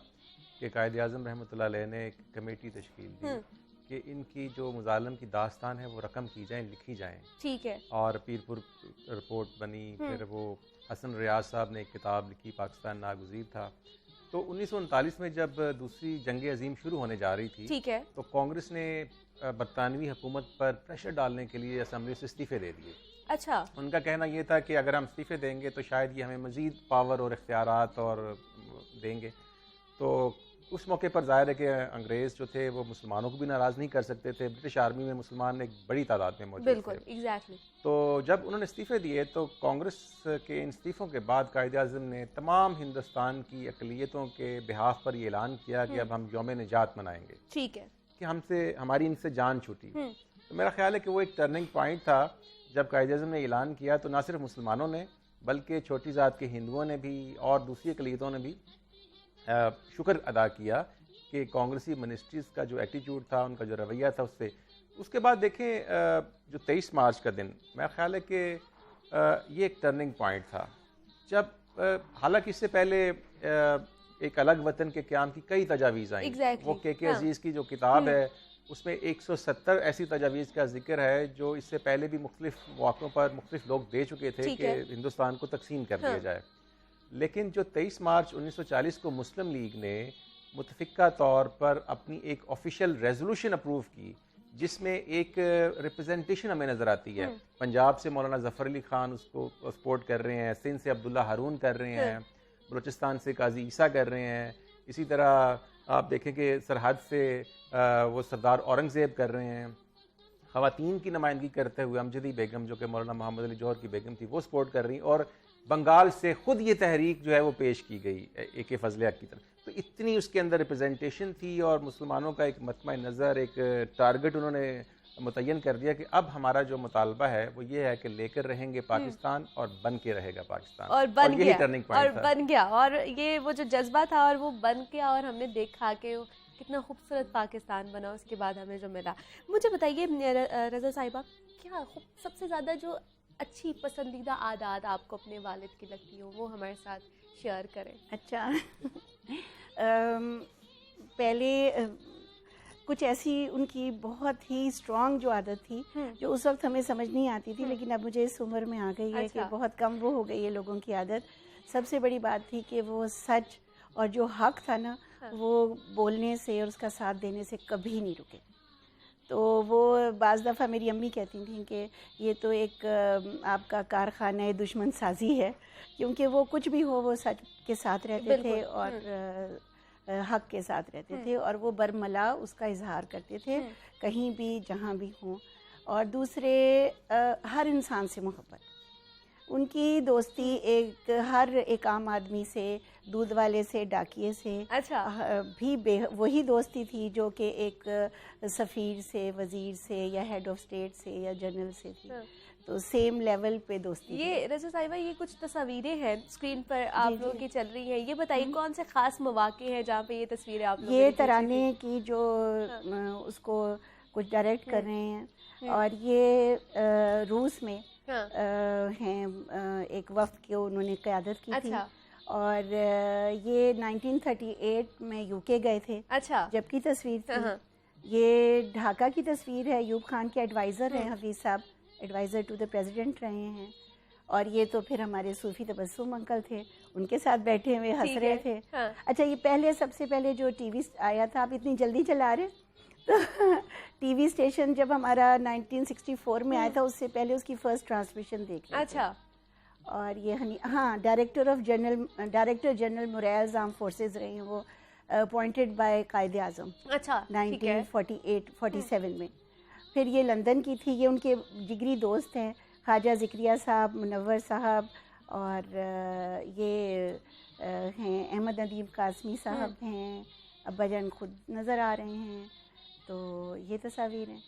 कि कायद आज़म रहमतुल्लाह अलैह ने एक कमेटी तश्कील दी कि इनकी जो मुजालम की दास्तान है वो रकम की जाए, लिखी जाएँ। ठीक है। और पीरपुर रिपोर्ट बनी, फिर वो हसन रियाज साहब ने एक किताब लिखी, पाकिस्तान नागुज़ीर था। तो 1939 में जब दूसरी जंग अजीम शुरू होने जा रही थी, ठीक है, तो कांग्रेस ने बरतानवी हुकूमत पर प्रेशर डालने के लिए असम्बली से इस्तीफ़े दे दिए। अच्छा। उनका कहना ये था कि अगर हम इस्तीफ़े देंगे तो शायद ये हमें मज़ीद पावर और इख्तियारात और देंगे। तो उस मौके पर ज़ाहिर है कि अंग्रेज़ जो थे वो मुसलमानों को भी नाराज़ नहीं कर सकते थे। ब्रिटिश आर्मी में मुसलमान एक बड़ी तादाद में मौजूद थे। बिल्कुल, एग्जैक्टली। तो जब उन्होंने इस्तीफ़े दिए तो कांग्रेस के इन इस्तीफ़ों के बाद कायद आज़म ने तमाम हिंदुस्तान की अक़लियतों के बिहाफ पर ये ऐलान किया कि अब हम यौम निजात मनाएंगे। ठीक है। कि हमारी इनसे जान छूटी। तो मेरा ख्याल है कि वो एक टर्निंग पॉइंट था जब कायद आज़म ने ऐलान किया, तो ना सिर्फ मुसलमानों ने बल्कि छोटी ज़ात के हिंदुओं ने भी और दूसरी अक़लियतों ने भी शुक्र अदा किया कि कांग्रेसी मिनिस्ट्रीज़ का जो एटीट्यूड था, उनका जो रवैया था, उससे। उसके बाद देखें जो 23 मार्च का दिन, मेरा ख्याल है कि ये एक टर्निंग पॉइंट था जब हालांकि इससे पहले एक अलग वतन के क़याम की कई तजावीज़ आई। वो के अजीज़ की जो किताब है उसमें 170 ऐसी तजावीज़ का जिक्र है जो इससे पहले भी मुख्तलिफ मौक़ों पर मुख्तलिफ लोग दे चुके थे कि हिंदुस्तान को तकसीम कर दिया जाए। लेकिन जो 23 मार्च 1940 को मुस्लिम लीग ने मुतफ़िक़ा तौर पर अपनी एक ऑफिशियल रेजोल्यूशन अप्रूव की, जिसमें एक रिप्रेजेंटेशन हमें नज़र आती है। पंजाब से मौलाना ज़फ़र अली ख़ान उसको सपोर्ट कर रहे हैं, सिंध से अब्दुल्ला हारून कर रहे हैं, बलूचिस्तान से काजी ईसा कर रहे हैं, इसी तरह आप देखें कि सरहद से वो सरदार औरंगज़ेब कर रहे हैं। ख़वातीन की नुमाइंदगी करते हुए अमजदी बेगम, जो कि मौलाना मोहम्मद अली जौहर की बेगम थी, वो सपोर्ट कर रही हैं। और बंगाल से ख़ुद ये तहरीक जो है वो पेश की गई AK फ़ज़ल हक की तरफ। तो इतनी उसके अंदर रिप्रेजेंटेशन थी और मुसलमानों का एक मतमा नज़र, एक टारगेट उन्होंने मुतय्यन कर दिया कि अब हमारा जो मुतालबा है वो ये है कि लेकर रहेंगे पाकिस्तान और बन के रहेगा पाकिस्तान। और बन गया, टर्निंग पॉइंट था। बन गया और ये वो जो जज्बा था और वो बन गया और हमने देखा कि कितना खूबसूरत पाकिस्तान बना उसके बाद हमें जो मिला। मुझे बताइए रज़ा साहिबा, क्या सबसे ज़्यादा जो अच्छी पसंदीदा आदत आपको अपने वालिद की लगती हो वो हमारे साथ शेयर करें? अच्छा पहले कुछ ऐसी उनकी बहुत ही स्ट्रॉन्ग जो आदत थी जो उस वक्त हमें समझ नहीं आती थी, लेकिन अब मुझे इस उम्र में आ गई है कि बहुत कम वो हो गई है लोगों की आदत। सबसे बड़ी बात थी कि वो सच और जो हक था ना वो बोलने से और उसका साथ देने से कभी नहीं रुके। तो वो बाज़ दफ़ा मेरी अम्मी कहती थी कि ये तो एक आपका कारखाना दुश्मन साजी है, क्योंकि वो कुछ भी हो वो सच के साथ रहते थे और हक के साथ रहते थे, और वो बरमला उसका इजहार करते थे कहीं भी जहाँ भी हों। और दूसरे हर इंसान से मोहब्बत, उनकी दोस्ती हर एक आम आदमी से, दूध वाले से, डाकिए से भी वही दोस्ती थी जो कि एक सफ़ीर से, वज़ीर से या हेड ऑफ स्टेट से या जनरल से थी। तो सेम लेवल पे दोस्ती। ये रज़ा साहिबा, ये कुछ तस्वीरें हैं स्क्रीन पर आप लोगों की चल रही हैं, ये बताइए कौन से खास मौके हैं जहाँ पे ये तस्वीरें आप लोग? ये तराने की जो उसको कुछ डायरेक्ट कर रहे हैं, और ये रूस में हैं, एक वफ्द की उन्होंने क़यादत की थी, और ये 1938 में यूके गए थे। जबकि तस्वीर थी ये ढाका की तस्वीर है। अयूब खान के एडवाइज़र हैं हफीज़ साहब, एडवाइज़र टू द प्रेसिडेंट रहे हैं। और ये तो फिर हमारे सूफ़ी तबस्सुम अंकल थे, उनके साथ बैठे हुए हंस रहे थे। अच्छा, ये पहले सबसे पहले जो टीवी आया था, आप इतनी जल्दी चला रहे तो टीवी स्टेशन जब हमारा 1964 में आया था, उससे पहले उसकी फ़र्स्ट ट्रांसमिशन देख रहे थे। और ये director general morals arm forces रहे हैं वो, अपॉइंटेड बाय कायदे आज़म 1947 में। फिर ये लंदन की थी, ये उनके जिगरी दोस्त हैं ख्वाजा ज़िक्रिया साहब, मुनव्वर साहब, और ये हैं अहमद नदीम कासमी साहब हैं, अब्बाजान खुद नज़र आ रहे हैं। तो ये तस्वीर हैं।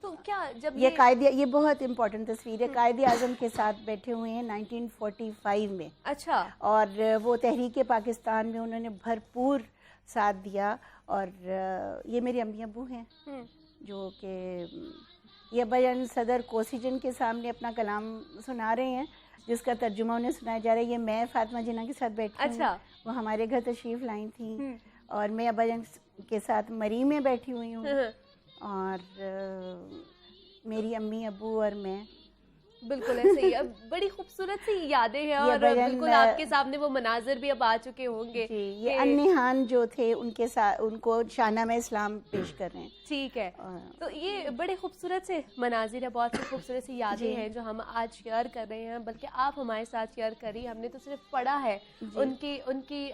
तो क्या जब ये बहुत इम्पोर्टेंट तस्वीर है, कायदे आज़म के साथ बैठे हुए हैं 1945 में। और वो तहरीक पाकिस्तान में उन्होंने भरपूर साथ दिया। और ये मेरे अम्मी अब्बू हैं जो कि ये अब्बाजान सदर कोसिजन के सामने अपना कलाम सुना रहे हैं, जिसका तर्जुमा उन्हें सुनाया जा रहा है। ये मैं फातिमा जिन्ना के साथ बैठी हूँ, वो हमारे घर तशरीफ़ लाई थी, और मैं अब्बाजान के साथ मरी में बैठी हुई हूँ, और मेरी अम्मी अब्बू और मैं। बिल्कुल ऐसे ही। अब बड़ी खूबसूरत सी यादें हैं, और बिल्कुल आपके सामने वो मनाजिर भी अब आ चुके होंगे। ये अन्निहान जो थे उनके साथ, उनको शाहनामा इस्लाम पेश कर रहे हैं। ठीक है। तो ये बड़े खूबसूरत से मनाजिर है, बहुत सी खूबसूरत सी यादें हैं जो हम आज शेयर कर रहे हैं, बल्कि आप हमारे साथ शेयर कर रही हैं। हमने तो सिर्फ पढ़ा है उनकी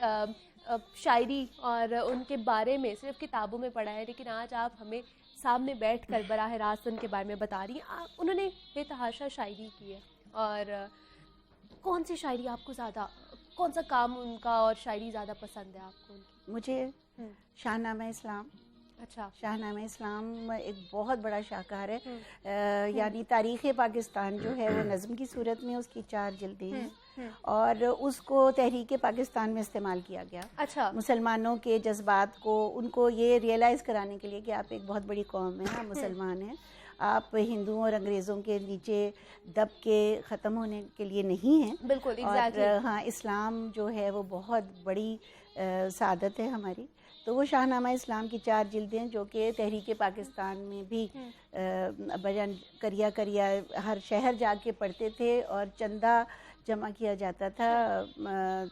शायरी और उनके बारे में, सिर्फ किताबों में पढ़ा है, लेकिन आज आप हमें सामने बैठकर बराह रास्त उनके बारे में बता रही हैं। उन्होंने बेतहाशा शायरी की है, और कौन सी शायरी आपको ज़्यादा, कौन सा काम उनका और शायरी ज़्यादा पसंद है आपको उनकी? मुझे शाहनामा इस्लाम। शाहनामा इस्लाम एक बहुत बड़ा शाहकार है। यानी तारीख़ पाकिस्तान जो है वो नज़म की सूरत में, उसकी 4 जिल्दें हैं, और उसको तहरीक पाकिस्तान में इस्तेमाल किया गया। मुसलमानों के जज्बात को, उनको ये रियलाइज़ कराने के लिए कि आप एक बहुत बड़ी कौम हैं, आप मुसलमान हैं, आप हिंदुओं और अंग्रेज़ों के नीचे दब के ख़त्म होने के लिए नहीं हैं। बिल्कुल, और इस्लाम जो है वो बहुत बड़ी सादत है हमारी। तो वो शाहनामा इस्लाम की 4 जिल्दें जो कि तहरीक पाकिस्तान में भी अब्बाजान करिया हर शहर जाके पढ़ते थे, और चंदा जमा किया जाता था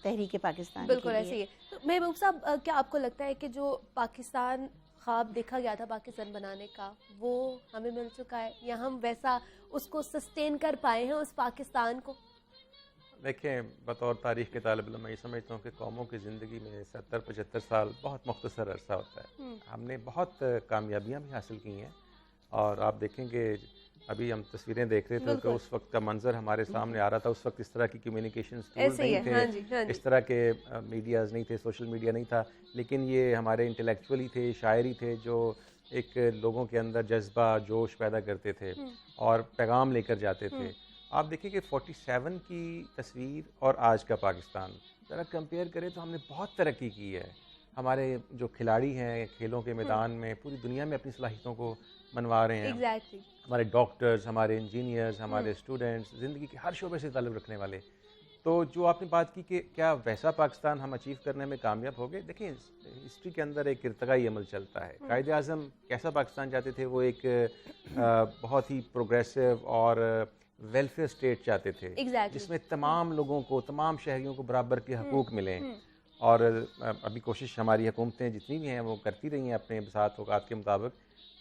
तहरीक पाकिस्तान। बिल्कुल ऐसे ही। तो महबूब साहब, क्या आपको लगता है कि जो पाकिस्तान ख्वाब देखा गया था पाकिस्तान बनाने का, वो हमें मिल चुका है, या हम वैसा उसको सस्टेन कर पाए हैं उस पाकिस्तान को? देखें, बतौर तारीख़ के तालिब इल्म मैं ये समझता हूँ कि कौमों की ज़िंदगी में 70-75 साल बहुत मुख्तसर अरसा होता है। हमने बहुत कामयाबियाँ भी हासिल की हैं, और आप देखेंगे अभी हम तस्वीरें देख रहे थे तो उस वक्त का मंजर हमारे सामने आ रहा था। उस वक्त इस तरह की कम्युनिकेशन टूल नहीं थे, इस तरह के मीडियाज़ नहीं थे, सोशल मीडिया नहीं था, लेकिन ये हमारे इंटेलेक्चुअली थे, शायरी थे जो एक लोगों के अंदर जज्बा, जोश पैदा करते थे और पैगाम लेकर जाते थे। आप देखिए कि 47 की तस्वीर और आज का पाकिस्तान ज़रा कंपेयर करें तो हमने बहुत तरक्की की है। हमारे जो खिलाड़ी हैं खेलों के मैदान में पूरी दुनिया में अपनी सलाहियतों को मनवा रहे हैं। हमारे डॉक्टर्स, हमारे इंजीनियर्स, हमारे स्टूडेंट्स, ज़िंदगी के हर शोबे से ताल्लुक़ रखने वाले। तो जो आपने बात की कि क्या वैसा पाकिस्तान हम अचीव करने में कामयाब हो गए, देखिए हिस्ट्री के अंदर एक इर्तकाई अमल चलता है। कायदे आज़म कैसा पाकिस्तान चाहते थे, वो एक बहुत ही प्रोग्रेसिव और वेलफेयर स्टेट चाहते थे, जिसमें तमाम लोगों को, तमाम शहरियों को बराबर के हकूक़ मिलें। और अभी कोशिश हमारी हुकूमतें जितनी भी हैं वो करती रही हैं अपने साथ औकात के मुताबिक।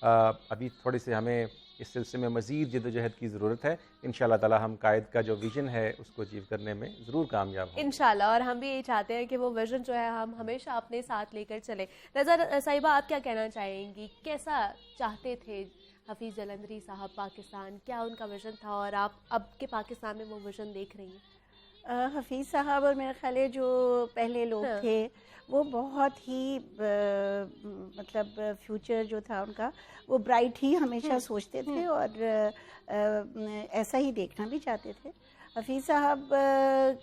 अभी थोड़ी से हमें इस सिलसिले में मज़ीद जद्दोजहद की ज़रूरत है। इंशाअल्लाह ताला हम कायद का जो विज़न है उसको अचीव करने में ज़रूर कामयाब हों इंशाल्लाह। और हम भी यही चाहते हैं कि वो विजन जो है हम हमेशा अपने साथ लेकर चले। रज़ा साहिबा, आप क्या कहना चाहेंगी, कैसा चाहते थे हफीज़ जलंधरी साहब पाकिस्तान, क्या उनका विजन था और आप अब के पाकिस्तान में वो विजन देख रही हैं? हफीज़ साहब और मेरे ख्याल है जो पहले लोग हाँ। थे वो बहुत ही मतलब फ्यूचर जो था उनका वो ब्राइट ही हमेशा सोचते थे और ऐसा ही देखना भी चाहते थे। हफीज़ साहब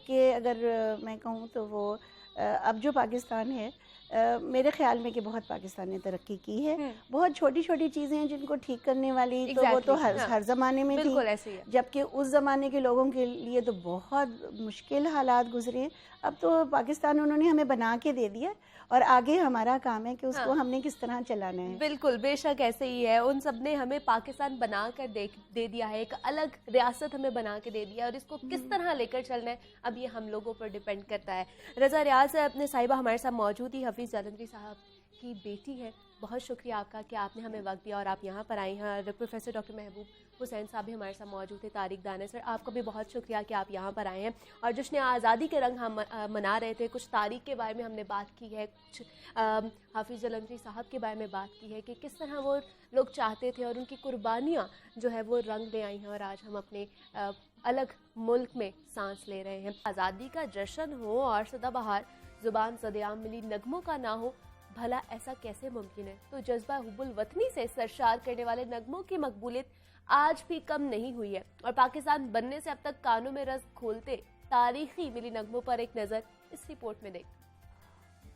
के अगर मैं कहूँ तो वो अब जो पाकिस्तान है मेरे ख्याल में कि बहुत पाकिस्तान ने तरक्की की है। बहुत छोटी छोटी चीज़ें हैं जिनको ठीक करने वाली तो वो तो हर ज़माने में बिल्कुल थी, ऐसे ही है। जबकि उस ज़माने के लोगों के लिए तो बहुत मुश्किल हालात गुजरे हैं। अब तो पाकिस्तान उन्होंने हमें बना के दे दिया और आगे हमारा काम है कि उसको हमने किस तरह चलाना है। बिल्कुल, बेशक ऐसे ही है। उन सब ने हमें पाकिस्तान बना कर दे दिया है, एक अलग रियासत हमें बना के दे दिया है और इसको किस तरह लेकर चलना है अब ये हम लोगों पर डिपेंड करता है। रज़ा रियाज अपने साहिबा हमारे साथ मौजूद ही हफीज़ जलंधरी साहब की बेटी है। बहुत शुक्रिया आपका कि आपने हमें वक्त दिया और आप यहाँ पर आई हैं। और प्रोफेसर डॉक्टर महबूब हुसैन साहब भी हमारे साथ मौजूद थे। तारिक दाना सर, आपका भी बहुत शुक्रिया कि आप यहाँ पर आए हैं। और जश्न आज़ादी के रंग हम मना रहे थे, कुछ तारीख के बारे में हमने बात की है, कुछ हाफिज़ जलंधरी साहब के बारे में बात की है कि किस तरह वो लोग चाहते थे और उनकी कुर्बानियाँ जो है वो रंग ले आई हैं और आज हम अपने अलग मुल्क में सांस ले रहे हैं। आज़ादी का जश्न हो और सदाबहार ज़ुबान सदेआम मिली नगमों का ना हो, भला ऐसा कैसे मुमकिन है? तो जज्बा हुब्बुल वतनी से सरशार करने वाले नगमों की मकबूलियत आज भी कम नहीं हुई है और पाकिस्तान बनने से अब तक कानों में रस खोलते तारीखी मिली नगमों पर एक नज़र इस रिपोर्ट में देख।